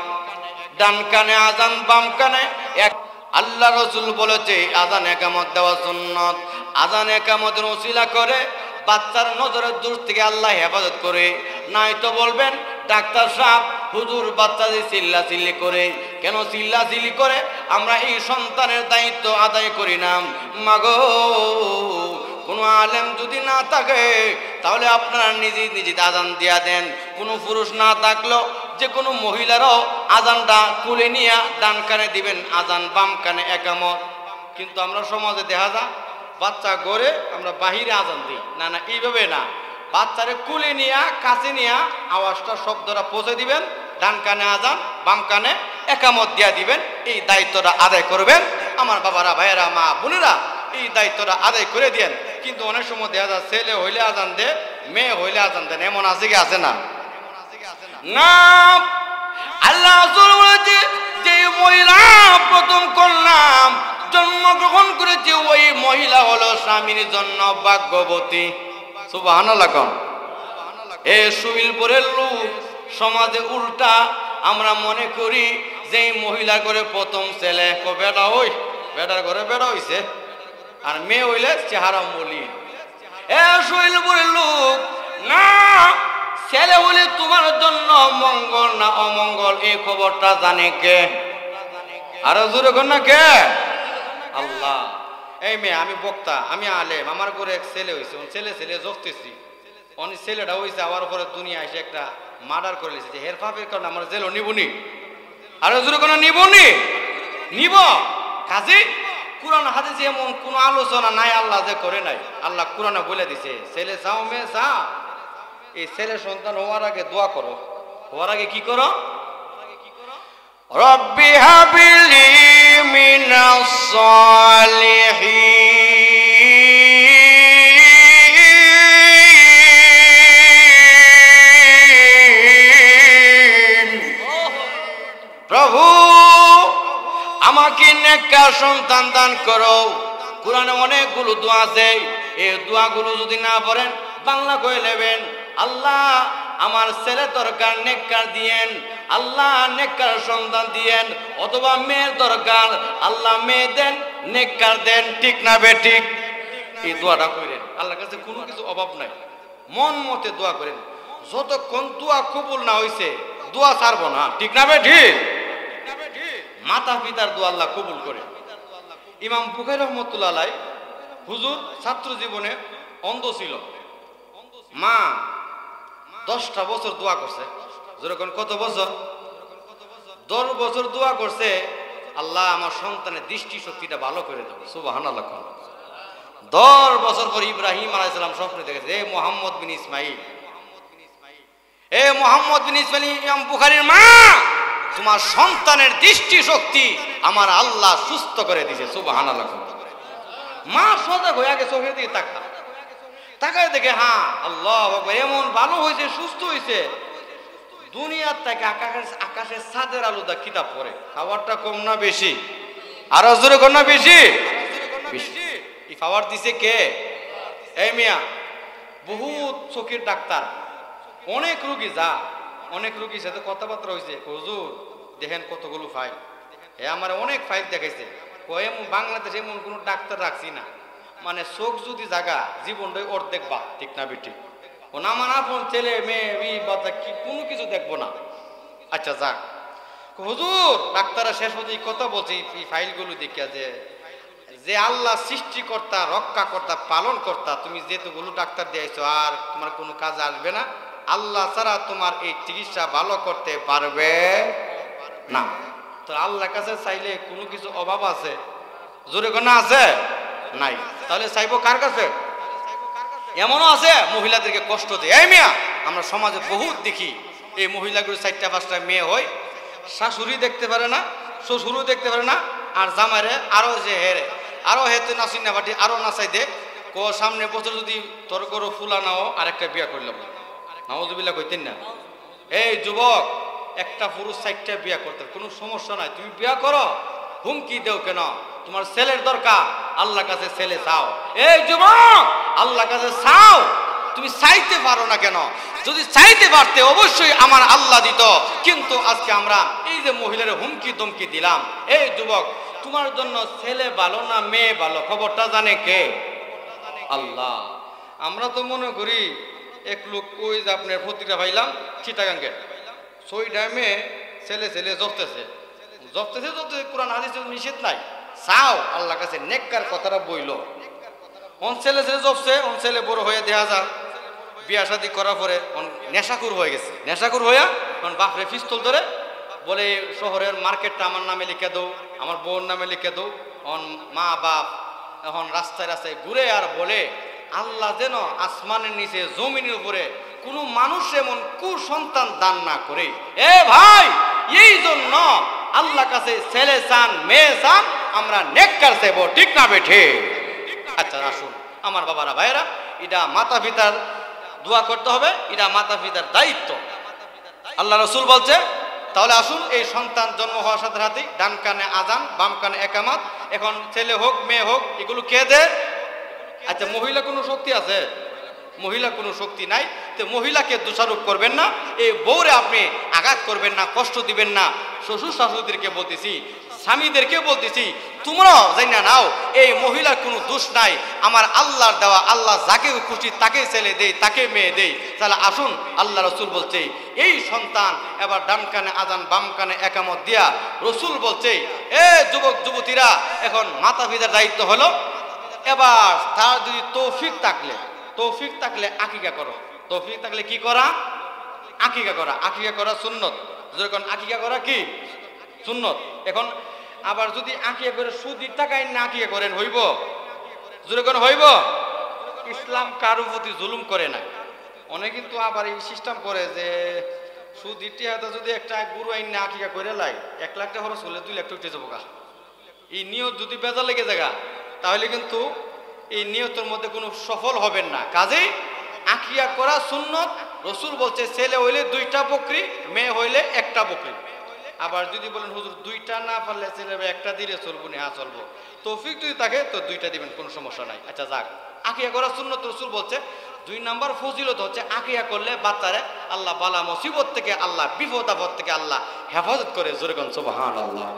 ডান কানে আজান বাম কানে এক। আল্লাহ রাসূল বলেছে আজান একামত দেওয়া সুন্নাত। আজান একামতের ওসিলা করে বাচ্চার নজরের দূর থেকে আল্লাহ হেফাজত করে। নাই তো বলবেন ডাক্তার সাহেব হুজুর বাচ্চা যে চিল্লাচিল্লি করে কেন? চিল্লাচিল্লি করে আমরা এই সন্তানের দায়িত্ব আদায় করি না। মাগো কোনো আলেম যদি না থাকে তাহলে আপনারা নিজে নিজে আজান দিয়া দেন। কোনো পুরুষ না থাকলেও যে কোনো মহিলারাও আজানটা খুলে নিয়ে ডান কানে দিবেন, আজান বাম কানে একামত। কিন্তু আমরা সমাজে দেখা যায় বাচ্চা গড়ে আমরা বাহিরে আজান দিই, না না এইভাবে না, বাচ্চারে কুলে নিয়ে কাছে নিয়ে আওয়াজটা শব্দটা পৌঁছে দিবেন, ডান কানে আজান বাম কানে একামত দিয়া দিবেন। এই দায়িত্বটা আদায় করবেন আমার বাবারা, ভাইয়েরা, মা বোনেরা, এই দায়িত্বটা আদায় করে দেন। কিন্তু অনেক সময় দেখা যায় ছেলে হইলে আজান দে, মেয়ে হইলে আজান দেন, এমন আছে কি আছে না? না, আল্লাহ রাসূল বলেছে যে মহিলা প্রথম কন্যা জন্মগ্রহণ করেছে ওই মহিলা হলো স্বামীর জন্য ভাগ্যবতী। সুবহানাল্লাহ কোন এ সুবিলপুরের লোক সমাজে উল্টা আমরা মনে করি যে মহিলা করে প্রথম ছেলে বেটা, ওই বেটার ঘরে বেটা হইছে, আর মেয়ে হইলে চেহারা মলি। এ সুবিলপুরের লোক না, ছেলে হলে তোমার জন্য মঙ্গল না অমঙ্গল এই খবরটা জানে কে? আরো জোরে কর না কে? আল্লাহ। এই মেয়ে আমি বক্তা, আমি আলেম, আমার ঘরে এক ছেলে হয়েছে, ছেলে ছেলে জগতেছি, অনেক ছেলেটা হয়েছে আমার পরে দুনিয়া এসে একটা মার্ডার করে লিখেছে, হের ফাফের কারণে আমার জেলও নিবনি। আরো জোরে কোনো নিবনি নিব। কাজে কোরআন হাদিসে এমন কোনো আলোচনা নাই আল্লাহ যে করে নাই। আল্লাহ কোরআনে বলে দিছে ছেলে চাও মেয়ে চা, এই ছেলে সন্তান হওয়ার আগে দোয়া করো। হওয়ার আগে কি করো? রব্বি হাবিলি মিনাস সালিহিন। প্রভু আমাকে নেককার সন্তান দান করো। কোরআনে অনেকগুলো দোয়া আছে, এই দোয়াগুলো যদি না পড়েন বাংলা কয়ে নেবেন, আল্লাহ আমার ছেলে দরকার নেককার দিয়েন, আল্লাহ নেককার সন্তান দিয়েন, অথবা মেয়ের দরকার আল্লাহ মেয়ে দেন, নেককার দেন। ঠিক না বে ঠিক? এই দোয়াটা করেন, আল্লাহর কাছে কোনো কিছু অভাব নাই, মন মতে দোয়া করেন। যতক্ষণ দোয়া কবুল না হইছে দোয়া ছাড়বো না। ঠিক না বে ঠিক? মাতা পিতার দোয়া আল্লাহ কবুল করে। ইমাম বুখারী রহমতুল্লাহ আলাইহি হুজুর ছাত্র জীবনে অন্ধ ছিল, মা 10টা বছর দোয়া করছে। যেরকম কত বছর? 10 বছর দোয়া করছে, আল্লাহ আমার সন্তানের দৃষ্টি শক্তিটা ভালো করে দেবো। সুবহানাল্লাহ। 10 বছর পর ইব্রাহিম আলাইহিস সালাম স্বপ্নে দেখেছে, এ মুহাম্মদ বিন ইসমাইল, এ মুহাম্মদ বিন ইসমাইল, ইমাম বুখারীর মা, তোমার সন্তানের দৃষ্টি শক্তি আমার আল্লাহ সুস্থ করে দিয়েছে। সুবহানাল্লাহ। মা সজাগ হয়ে আগে চোখের দিকে তাকায় দেখে, হ্যাঁ আল্লাহ এমন ভালো হয়েছে, সুস্থ হয়েছে। দুনিয়ার থেকে আকাশের ছাদের আলোদা কিতাব পড়ে। খাবারটা কম না বেশি? আরো জোরে কর না বেশি? এই খাবার দিছে কে? এই মিয়া বহুত চোখের ডাক্তার, অনেক রুগী অনেক রুগীর সাথে কথাবার্তা হয়েছে, হুজুর দেখেন কতগুলো ফাইল, আমার অনেক ফাইল দেখাইছে, বাংলাদেশে এমন কোনো ডাক্তার রাখছি না, মানে চোখ যদি জাগা জীবনটাই অর্ধেক বা। ঠিক না বেটি? ও না মানে আপন ছেলে মেয়ে বাচ্চা কি কোনো কিছু দেখবো না, আচ্ছা যাক, হুজুর ডাক্তাররা শেষ পর্যন্ত এই কথা বলছে এই ফাইলগুলো দেখিয়া যে আল্লাহ সৃষ্টিকর্তা, রক্ষাকর্তা, পালন কর্তা, তুমি যেহেতুগুলো ডাক্তার দিয়েছো আর তোমার কোনো কাজ আসবে না, আল্লাহ ছাড়া তোমার এই চিকিৎসা ভালো করতে পারবে না। তো আল্লাহর কাছে চাইলে কোনো কিছু অভাব আছে? জোরে গোনা আছে? নাই। তাহলে চাইবো কার কাছে? এমনও আছে মহিলাদেরকে কষ্ট দেয়। এই মিয়া, আমরা সমাজে বহুত দেখি এই মহিলাগুলো 4টা-5টা মেয়ে হয়, শাশুড়ি দেখতে পারে না, শ্বশুরও দেখতে পারে না, আর জামাইরে আরো যে হেরে আরো হেতে নাচি না বাটি আরো নাচাই দে সামনে বছর যদি তোর করো ফুলা নাও আরেকটা বিয়া করলাম, নাউজুবিল্লাহ কইতেন না। এই যুবক, একটা পুরুষ 4টা বিয়া করতে কোনো সমস্যা নাই, তুমি বিয়া করো, হুমকি দেও কেন? তোমার ছেলের দরকার, আল্লাহর কাছে ছেলে চাও। এই যুবক, আল্লাহর কাছে চাও, তুমি চাইতে পারো না কেন? যদি চাইতে পারতে অবশ্যই আমার আল্লাহ দিত। কিন্তু আজকে আমরা এই যে মহিলার হুমকি দমকি দিলাম, এই যুবক, তোমার জন্য ছেলে ভালো না মেয়ে ভালো খবরটা জানে কে? আল্লাহ। আমরা তো মনে করি এক লোক ওই যে আপনার প্রতিটা পাইলাম চিটাগাঙ্গে সই ডাইমে ছেলে ছেলে জপতেছে জপতেছে জপতেছে, কোরআন হাদিসে নিষেধ নাই, চাও আল্লাহর কাছে নেককার কথাটা বইল। অন ছেলে ছেলে জপছে, অন ছেলে বড় হয়ে দেয়া যা বিয়া শাদি করার পরে নেশাকুর হয়ে গেছে, নেশাকুর হইয়া কারণ বাপরে পিস্তল ধরে বলে শহরের মার্কেটটা আমার নামে লিখে দৌ, আমার বউর নামে লিখে দৌ। অন মা বাপ এখন রাস্তায় রাস্তায় ঘুরে আর বলে আল্লাহ যেন আসমানের নিচে জমিনের উপরে কোনো মানুষ এমন কুসন্তান দান না করে। এ ভাই, এই জন্য আল্লাহ কাছে ছেলে চান মেয়ে চান, আমরা নেককার চাইব, ঠিক না বেঠে? আচ্ছা আসুন আমার বাবারা ভাইয়েরা, এটা মাতা পিতার দোয়া করতে হবে, এটা মাতা পিতার দায়িত্ব। আল্লাহ রসুল বলছে, তাহলে আসুন এই সন্তান জন্ম হওয়ার সাথে সাথে ডান কানে আজান, বাম কানে একামাত। এখন ছেলে হোক মেয়ে হোক এগুলো কে দেয়? আচ্ছা, মহিলা কোনো শক্তি আছে? মহিলা কোনো শক্তি নাই। তো মহিলাকে দোষারোপ করবেন না, এই বউরে আপনি আঘাত করবেন না, কষ্ট দিবেন না। শ্বশুর শাশুড়িদেরকে বলতেছি, স্বামীদেরকে বলতেছি, তোমরাও জানি না নাও, এই মহিলার কোনো দোষ নাই, আমার আল্লাহর দেওয়া, আল্লাহ যাকে খুশি তাকে ছেলে দেয়, তাকে মেয়ে দেয়। তাহলে আসুন, আল্লাহ রসুল বলছে এই সন্তান এবার ডান কানে আজান বাম কানে একামত দিয়া রসুল বলছে, এ যুবক যুবতীরা, এখন মাতা পিতার দায়িত্ব হলো, এবার তার যদি তৌফিক থাকলে আকিকা করো। তৌফিক থাকলে কি করা? আকিকা করা। আকিকা করা সুন্নত। যখন আকিকা করা কি সুন্নত। এখন আবার যদি আকিকা করে সুদির টাকায় না আকিকা করেন হইব? যখন হইব, ইসলাম কারো প্রতি জুলুম করে না। অনেক কিন্তু আবার এই সিস্টেম করে যে সুদির টাকা যদি একটা গুরু আইন না আকিকা করে লাই 1 লাখ টাকা খরচ হলে 2 লাখ টাকা উঠে যাবো। এই নিয়ত যদি বেজা লেগে জায়গা, তাহলে কিন্তু এই নিয়তের মধ্যে কোনো সফল হবেন না। কাজেই আকিকা করা সুন্নত। রসুল বলছে ছেলে হইলে 2টা বকরি, মেয়ে হইলে 1টা বকরি। আবার যদি বলেন হুজুর 2টা না পারলে ছেলে 1টা দিলে চলবো না, হ্যাঁ চলবো। তৌফিক যদি থাকে তো 2টা দিবেন, কোনো সমস্যা নাই। আচ্ছা যাক, আকিকা করা সুন্নত। রসুল বলছে 2 নম্বর ফজিলত হচ্ছে আকিকা করলে বাচ্চারে আল্লাহ বালা মুসিবত থেকে, আল্লাহ বিপদ আপদ থেকে আল্লাহ হেফাজত করে। জোরে কোন সুবহানাল্লাহ।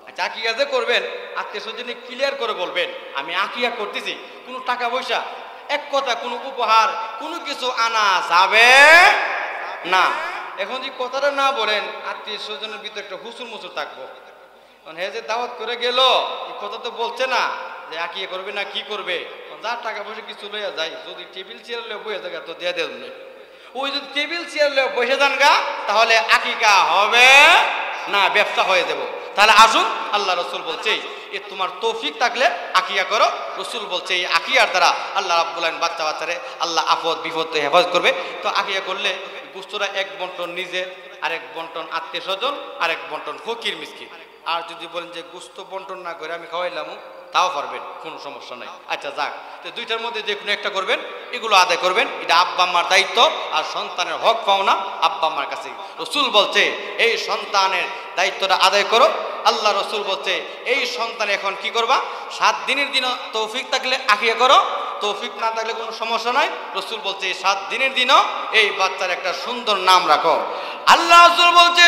আচ্ছা, আকিকা যে করবেন আত্মীয় স্বজনে ক্লিয়ার করে বলবেন আমি আকিকা করতেছি, কোনো টাকা পয়সা, এক কথা কোনো উপহার কোনো কিছু আনা যাবে না। এখন যে কথাটা না বলেন, আত্মীয় স্বজনের ভিতরে একটা হুসুর মুসুর থাকবো। কারণ হে যে দাওয়াত করে গেল, এই কথা তো বলছে না যে আকিকা করবে না কি করবে। যার টাকা পয়সা কিছু লইয়া যায়, যদি টেবিল চেয়ার লইয়া বসে থাকে তো দিয়ে দেন। ওই যদি টেবিল চেয়ার লইয়া বসে যান গা, তাহলে আকিকা হবে না, ব্যবসা হয়ে যাব। তাহলে আসুন, আল্লাহ রসুল বলছে এ তোমার তৌফিক থাকলে আকিকা করো। রসুল বলছে এই আকিয়ার দ্বারা আল্লাহ রাব্বুল আলামিন বাচ্চারে আল্লাহ আপদ বিপদ হেফাজত করবে। তো আকিকা করলে গোস্তরা 1 বন্টন নিজের, আরেক বন্টন আত্মীয় স্বজন, আরেক বন্টন ফকির মিসকিন। আর যদি বলেন যে গোস্ত বন্টন না করে আমি খাওয়াইলাম, তাও পারবেন, কোনো সমস্যা নাই। আচ্ছা যাক, তো 2টার মধ্যে যে কোনো একটা করবেন, এগুলো আদায় করবেন। এটা আব্বা আম্মার দায়িত্ব, আর সন্তানের হক পাওনা আব্বা আম্মার কাছে। রসুল বলছে এই সন্তানের দায়িত্বটা আদায় করো। আল্লাহ রসুল বলছে এই সন্তান এখন কি করবা, 7 দিনের দিন তৌফিক থাকলে আকিকা করো, তৌফিক না থাকলে কোনো সমস্যা নাই। রসুল বলছে 7 দিনের দিনও এই বাচ্চার একটা সুন্দর নাম রাখো। আল্লাহ রসুল বলছে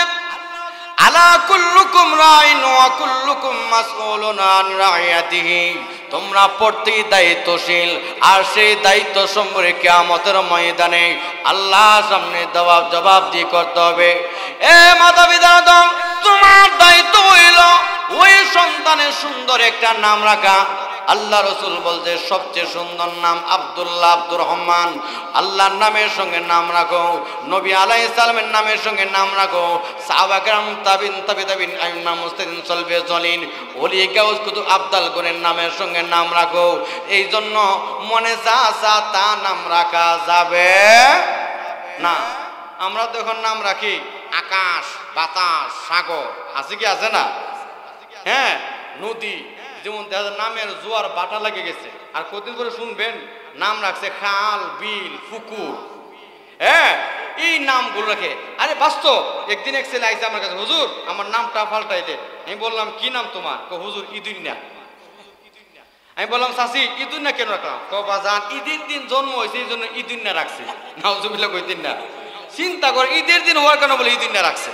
আলা কুল্লুকুম রাইন ওয়া কুল্লুকুম মাসউলুন আন রাইয়াতিহি, তোমরা প্রত্যেক দায়িত্বশীল, আর সেই দায়িত্ব সম্পর্কে কিয়ামতের ময়দানে আল্লাহর সামনে জবাব দিয়ে করতে হবে। এ মাতা পিতা, তোমার দায়িত্ব হইল ওই সন্তানের সুন্দর একটা নাম রাখা। আল্লাহ রসুল বলছে সবচেয়ে সুন্দর নাম আব্দুল্লাহ, আব্দুর রহমান। আল্লাহর নামের সঙ্গে নাম রাখো, নবী আলাইহিস সালামের নামের সঙ্গে নাম রাখো, সাহাবা কেরাম, তাবিন, তাবিন, আইম্মা মুজতাহিদিন, সলফে সলিন, ওলি গাউস, কুতুব, আবদাল গণের নামের সঙ্গে নাম রাখো। এই জন্য মনে যা চা তা নাম রাখা যাবে না। আমরা তো এখন নাম রাখি আকাশ, বাতাস, সাগর, আছে কি আছে না? হ্যাঁ, নদী, যেমন নামের জোয়ার বাটা লেগে গেছে। আর কতদিন পরে শুনবেন নাম রাখছে খাল, বিল, পুকুর। হ্যাঁ, এই নামগুলো রাখে। আরে বাস্তব, একদিন এক ছেলে আইসে আমার কাছে, হুজুর আমার নামটা পাল্টাই দেন। আমি বললাম কি নাম তোমার? হুজুর ইদুন্না। আমি বললাম চাচি ইদুন্না কেন রাখলাম? বাজান ঈদের দিন জন্ম হয়েছে এই জন্য ইদুন্না রাখছে। নাউজুবিল্লাহ কইতেন না। চিন্তা করে ঈদের দিন হওয়ার কেন বলে ইদুন্না রাখছে।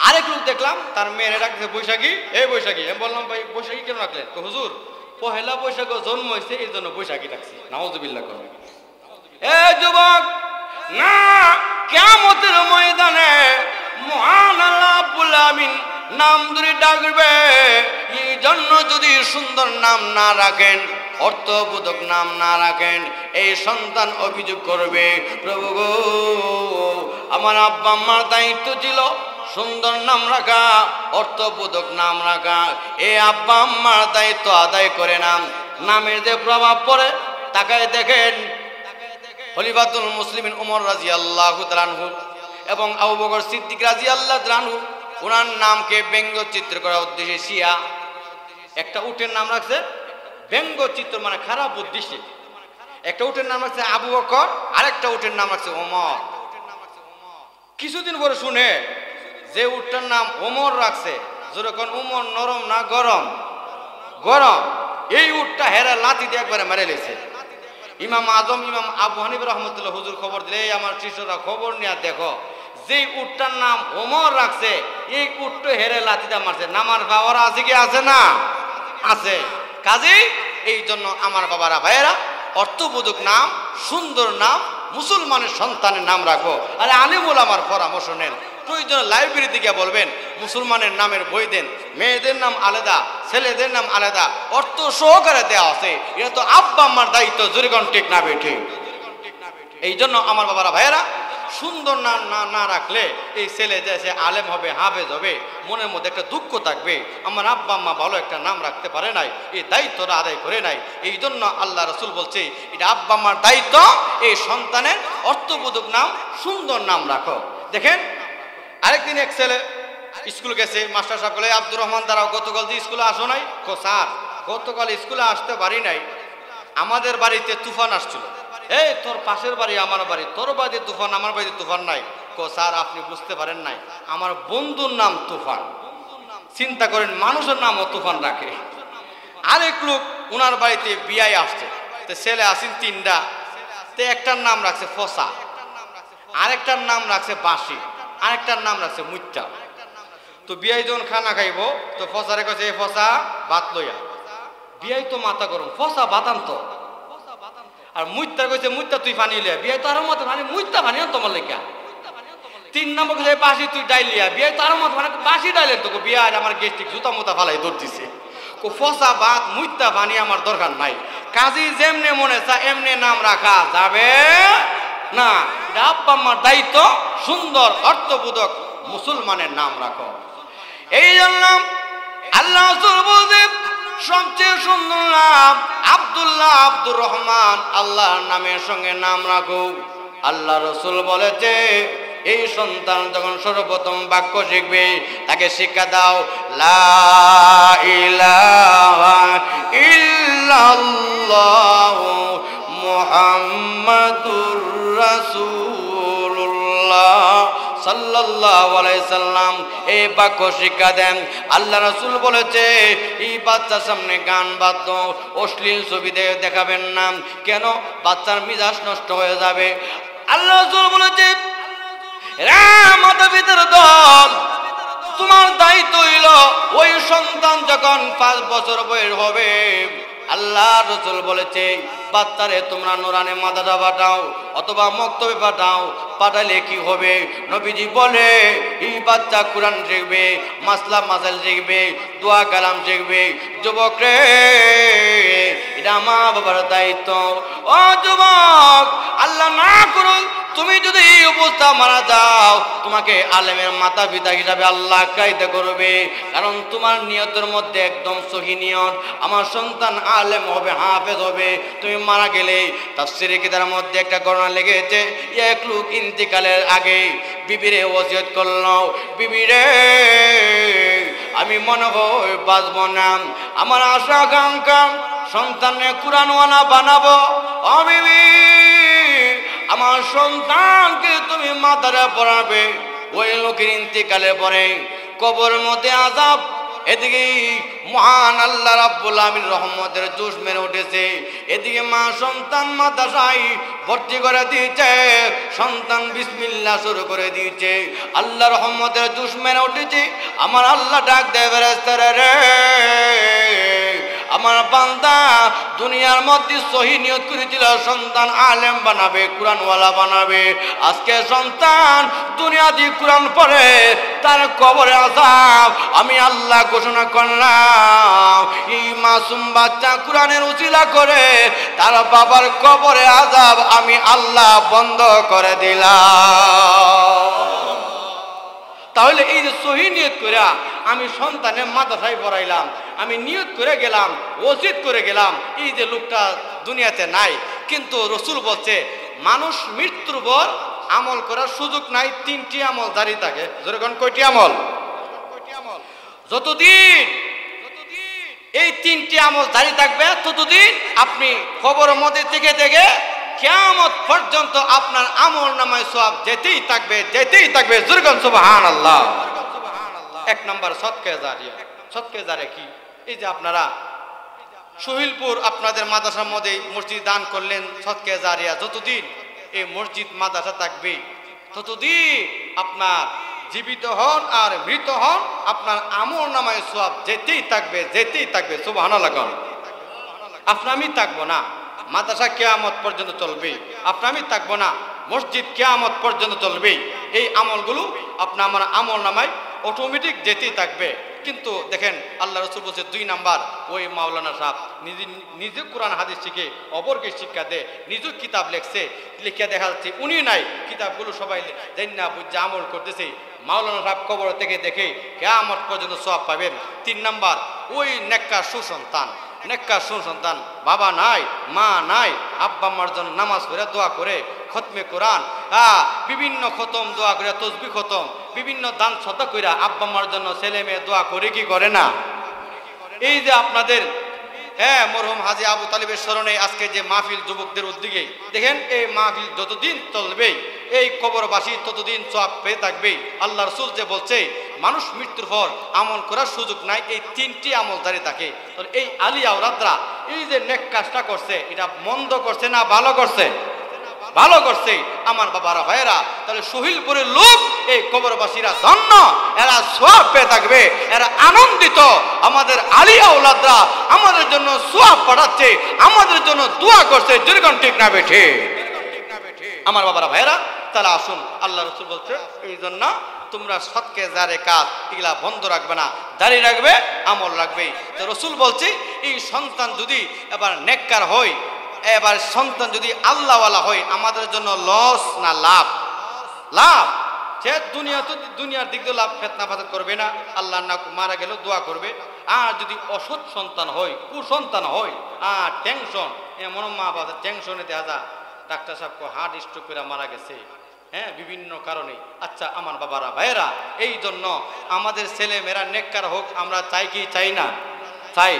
আরেক লোক দেখলাম তার মেয়েরা রাখছে বৈশাখী, এই বৈশাখী। আমি বললাম ভাই বৈশাখী কেন রাখলেন? হুজুর পহেলা বৈশাখে জন্ম হয়েছে এই জন্য বৈশাখী রাখছি। নাউজুবিল্লাহ করে। এ যুবক, না, কিয়ামতের ময়দানে মহান আল্লাহ রাব্বুল আমিন নাম ধরে ডাকবে। এই জন্য যদি সুন্দর নাম না রাখেন, অর্থবোধক নাম না রাখেন, এই সন্তান অভিযোগ করবে, প্রভু গো আমার আব্বা আম্মার দায়িত্ব ছিল সুন্দর নাম রাখা, অর্থবোধক নাম রাখা, এই আব্বা আম্মার দায়িত্ব আদায় করে নাম। নামের যে প্রভাব পড়ে তাকায় দেখেন। খলিফাতুল মুসলিমিন ওমর রাদিয়াল্লাহু তাআলা আনহু এবং আবু বকর সিদ্দিক রাদিয়াল্লাহু তাআলা আনহু ওনার নামকে ব্যঙ্গচিত্র করার উদ্দেশ্যে শিয়া একটা উটের নাম রাখছে। ব্যঙ্গচিত্র মানে খারাপ উদ্দেশ্যে। একটা উটের নাম রাখছে আবু বকর, আরেকটা উটের নাম রাখছে ওমর। কিছুদিন পরে শুনে যে উটটার নাম ওমর রাখছে, যেরকম ওমর নরম না গরম? গরম। এই উটটা হেরা লাথি দিয়ে একবারে মেরে লেছে। ইমাম আজম ইমাম আবু হানিফা রাহমাতুল্লাহ হুজুর খবর দিলে, আমার শিষ্যরা খবর নিয়ে দেখো, যে উটটার নাম ওমর রাখছে এই উটটা হেরে লাথিটা মারছে। নামার পাওয়ার আছে কি আছে না? আছে। কাজেই এই জন্য আমার বাবারা ভাইয়েরা, অর্থবোধক নাম, সুন্দর নাম, মুসলমানের সন্তানের নাম রাখো। আরে আলিমুল আমার পরামর্শ নেন, প্রয়োজনে লাইব্রেরিতে গিয়ে বলবেন মুসলমানের নামের বই দেন, মেয়েদের নাম আলাদা, ছেলেদের নাম আলাদা, অর্থ সহকারে দেওয়া আছে। এটা তো আব্বা আম্মার দায়িত্ব, জোরেগণ ঠিক না বেঠিক? এই জন্য আমার বাবারা ভাইয়েরা, সুন্দর নাম না রাখলে এই ছেলে যে সে আলেম হবে, হাফেজ হবে, মনের মধ্যে একটা দুঃখ থাকবে, আমার আব্বা আম্মা ভালো একটা নাম রাখতে পারে নাই, এই দায়িত্বটা আদায় করে নাই। এই জন্য আল্লাহ রাসূল বলছে এটা আব্বা আম্মার দায়িত্ব, এই সন্তানের অর্থবোধক নাম, সুন্দর নাম রাখো। দেখেন, আরেকদিন এক ছেলে স্কুল গেছে, মাস্টার সাহেব বলে আব্দুর রহমান দাঁড়াও, গতকাল যে স্কুলে আসো নাই? স্যার গতকাল স্কুলে আসতে পারি নাই, আমাদের বাড়িতে তুফান আসছিল। এই তোর পাশের বাড়ি আমার বাড়ি, তোর বাড়িতে তুফান, আমার বাড়িতে তুফান নাই। স্যার আপনি বুঝতে পারেন নাই, আমার বন্ধুর নাম তুফান। চিন্তা করেন, মানুষের নামও তুফান রাখে। আরেক লোক ওনার বাড়িতে বিয়াই আসছে, তো ছেলে আসেন তিনটা, তো একটার নাম রাখছে ফসা, আরেকটার নাম রাখছে বাঁশি, আরেকটার নাম রাখছে মুচ্চা। তো বিয়াই যখন খানা খাইব, তো ফসারে কাছে এই ফসা ভাত লইয়া। বিয়াই তো মাথা গরম, ফসা বাতান তো। আর মুইত্তার কইছে মুইত্তা তুই পানি লিয়া। বিয়াই তো আরো মত মানে মুইত্তা পানি তোমার লেগা। তিন নম্বর কইছে বাঁশি তুই ডাইলিয়া। বিয়াই তো আরো মত মানে বাঁশি ডাইলেন তো। বিয়াই আমার গেস্টিক জুতা মুতা ফালাই দৌড় দিছে। ফসা ভাত মুইত্তা পানি আমার দরকার নাই। কাজী যেমনে মনে চা এমনি নাম রাখা যাবে না। এটা আব্বা আম্মার দায়িত্ব, সুন্দর অর্থবোধক মুসলমানের নাম রাখো। এই জন্য আল্লাহ রাসূল বলেন সবচেয়ে সুন্দর নাম আব্দুল্লাহ, আব্দুর রহমান, আল্লাহর নামের সঙ্গে নাম রাখো। আল্লাহ রাসূল বলেছে এই সন্তান যখন সর্বপ্রথম বাক্য শিখবে তাকে শিক্ষা দাও লা ইলাহা ইল্লাল্লাহ মুহাম্মাদুর রাসূলুল্লাহ সাল্লাল্লাহু আলাইহি সাল্লাম। এই বাক্য শিক্ষা দেন। আল্লাহ রাসূল বলেছে এই বাচ্চার সামনে গান বাদ্য, অশ্লীল ছবি দেখাবেন না। কেন? বাচ্চার মিজাজ নষ্ট হয়ে যাবে। আল্লাহ রাসূল বলেছে মাতা পিতার দল, তোমার দায়িত্ব হইল ওই সন্তান যখন 5 বছর বয়স হবে আল্লাহ রাসূল বলেছে বাচ্চারে তোমরা নুরানি মাদ্রাসা পাঠাও অথবা মক্তবে পাঠাও, পাঠালে কি হবে? নবীজি বলে এই বাচ্চা কোরআন শিখবে, মাসলা মাসাইল শিখবে, দোয়া কালাম শিখবে। যুবক রে, এটা মা বাবার দায়িত্ব। ও যুবক, আল্লাহ না করুন তুমি যদি এই অবস্থা মারা যাও, তোমাকে আলেমের মাতা পিতা হিসাবে আল্লাহ কায়দা করবে। কারণ তোমার নিয়তের মধ্যে একদম সহি নিয়ত, আমার সন্তান আলেম হবে, হাফেজ হবে। তুমি মারা গেলে তাফসীরে কিতাবের মধ্যে একটা ঘটনা লেগেছে, এক লোক ইন্তিকালের আগে বিবিরে ওসিয়ত করলো, বিবিরে আমি মনে হয় বাঁচব না, আমার আশা আকাঙ্ক্ষা সন্তানের কোরআনওয়ালা বানাবো। ও বিবি, আমার সন্তানকে তুমি মাথায় পড়াবে। ওই লোকের ইন্তিকালের পরে কবরের মধ্যে আযাব, এদিকে মহান আল্লাহ রাব্বুল আলামিন রহমতের জোশ মেরে উঠেছে, এদিকে মা সন্তান মাদ্রাসায় ভর্তি করে দিয়েছে, সন্তান বিসমিল্লাহ শুরু করে দিয়েছে, আল্লাহ রহমতের জোশ মেরে উঠেছে। আমার আল্লাহ ডাক দেয়, ফেরেশতারা রে, আমার বান্দা দুনিয়ার মধ্যে সহি নিয়ত করেছিল সন্তান আলেম বানাবে, কোরআনওয়ালা বানাবে। আজকে সন্তান দুনিয়া দিয়ে কোরআন পড়ে, তার কবরে আযাব আমি আল্লাহ ঘোষণা করলাম। এই মাসুম বাচ্চা কোরআনের উসিলা করে তার বাবার কবরে আযাব আমি আল্লাহ বন্ধ করে দিলাম। তাহলে এই যে সহি নিয়ত করে আমি সন্তানের মাদ্রাসায় পড়াইলাম, আমি নিয়ত করে গেলাম, ওসিয়ত করে গেলাম, এই যে লোকটা দুনিয়াতে নাই। কিন্তু রসুল বলছে মানুষ মৃত্যুর পর আমল করার সুযোগ নাই, তিনটি আমল জারি থাকে। যেরকম কয়টি আমল? যতদিন এই তিনটি আমল জারি থাকবে ততদিন আপনি খবরের মধ্যে থেকে থেকে কিয়ামত পর্যন্ত আপনার আমল নামায় সওয়াব যেতেই থাকবে, যেতেই থাকবে। যেরকম সুবহানাল্লাহ। এক নাম্বার সদকা জারিয়া। সদকা জারিয়া কি? এই যে আপনারা শহীদপুর আপনাদের মাদ্রাসার মধ্যে মসজিদ দান করলেন, সদকা জারিয়া। যতদিন এই মসজিদ মাদ্রাসা থাকবে ততদিন আপনার জীবিত হন আর মৃত হন আপনার আমল নামায় সওয়াব যেতেই থাকবে, যেতেই থাকবে। সুবহানাল্লাহ। আপনি আমি থাকবো না, মাদ্রাসা কিয়ামত পর্যন্ত চলবে। আপনি আমি থাকবো না, মসজিদ কিয়ামত পর্যন্ত চলবে। এই আমলগুলো আপনার আমার আমল নামায় অটোমেটিক যেতেই থাকবে। কিন্তু দেখেন আল্লাহ রাসূল বলছে 2 নাম্বার, ওই মাওলানা সাহেব নিজে কোরআন হাদিস শিখে অপরকে শিক্ষা দেয়, নিজের কিতাব লেখছে, লিখে দেখা যাচ্ছে উনি নাই, কিতাবগুলো সবাই জান্না বুঝে আমল করতেছে। মাওলানা সাহেব কবর থেকে দেখে কিয়ামত পর্যন্ত সওয়াব পাবেন। 3 নাম্বার, ওই নেককার সুসন্তান, নেককার সুসন্তান, বাবা নাই, মা নাই, আব্বা আম্মার জন্য নামাজ পড়ে দোয়া করে, খতমে কোরআন, বিভিন্ন খতম দোয়া করে, তসবিহ খতম, বিভিন্ন দান সদকা করে আব্বা আম্মার জন্য ছেলে মেয়ে দোয়া করে কি করে না? এই যে আপনাদের মরহুম হাজী আবু তালিবের স্মরণে আজকে যে মাহফিল যুবকদের উদ্যোগে, দেখেন এই মাহফিল যতদিন চলবে এই কবরবাসী ততদিন সওয়াব পেয়ে থাকবে। আল্লাহ রাসূল যে বলছে মানুষ মৃত্যুর পর আমল করার সুযোগ নাই, এই 3টি আমল জারি থাকে। তাহলে এই আলী আওলাদরা এই যে নেক কাজটা করছে, এটা মন্দ করছে না ভালো করছে? ভালো করছে। আমার বাবারা ভাইয়েরা, তাহলে শহীদপুরের লোক এই কবরবাসীরা ধন্য, এরা সওয়াব পেয়ে থাকবে, এরা আনন্দিত। আমাদের আলী আওলাদরা আমাদের জন্য সওয়াব পাঠাচ্ছে, আমাদের জন্য দোয়া করছে। যেরকম ঠিক না বেঠে আমার বাবারা ভাইয়েরা, তাহলে আসুন, আল্লাহ রাসূল বলছে এই জন্য তোমরা সদকা জারিয়া কাজ এগুলা বন্ধ রাখবে না, জারি রাখবে, আমল রাখবে। তো রাসূল বলছে এই সন্তান যদি এবার নেককার হয়, এবার সন্তান যদি আল্লাহওয়ালা হয়, আমাদের জন্য লস না লাভ? লাভ। সে দুনিয়ার দিক দিয়ে লাভ, ফিতনা ফাসাদ করবে না, আল্লাহ না মারা গেল দোয়া করবে। আর যদি অসৎ সন্তান হয়, কুসন্তান হয়, টেনশন, এমন মা বাবা টেনশনে দেখা যায় ডাক্তার সাহেবকে হার্ট স্ট্রোক করে মারা গেছে, বিভিন্ন কারণে। আচ্ছা আমার বাবারা ভাইয়েরা, এই জন্য আমাদের ছেলে মেয়েরা নেককার হোক আমরা চাই কি চাই না? চাই।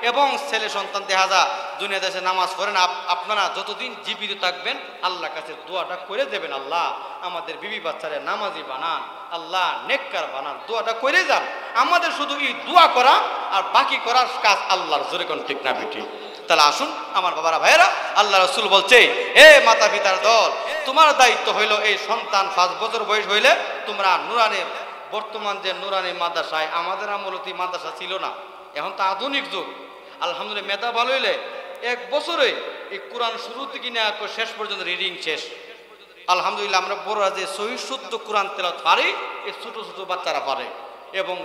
এবং ছেলে সন্তান দেখা যায় দুনিয়া দেশে নামাজ পড়েন, আপনারা যতদিন জীবিত থাকবেন আল্লাহর কাছে দোয়াটা করে দেবেন, আল্লাহ আমাদের বিবি বাচ্চারা নামাজি বানান, আল্লাহ নেককার বানান, দোয়াটা করে যান। আমাদের শুধু এই দোয়া করা আর বাকি করার কাজ আল্লাহর। জোরে কোন ঠিক না বেটি? তাহলে আসুন আমার বাবারা ভাইয়েরা, আল্লাহ রাসূল বলছে এ মাতা পিতার দল, তোমার দায়িত্ব হইল এই সন্তান 5 বছর বয়স হইলে তোমরা নুরানি, বর্তমান যে নুরানি মাদ্রাসায়, আমাদের আমলতি মাদ্রাসা ছিল না, এখন তো আধুনিক যুগ, আলহামদুলিল্লাহ মেধা ভালো হইলে এক বছরে এই কোরআন শুরু থেকে নিয়ে শেষ পর্যন্ত রিডিং শেষ। আলহামদুলিল্লাহ আমরা বড়রা যে সহিহ শুদ্ধ কোরআন তেলাওয়াত পারি এই ছোট ছোট বাচ্চারা পারে এবং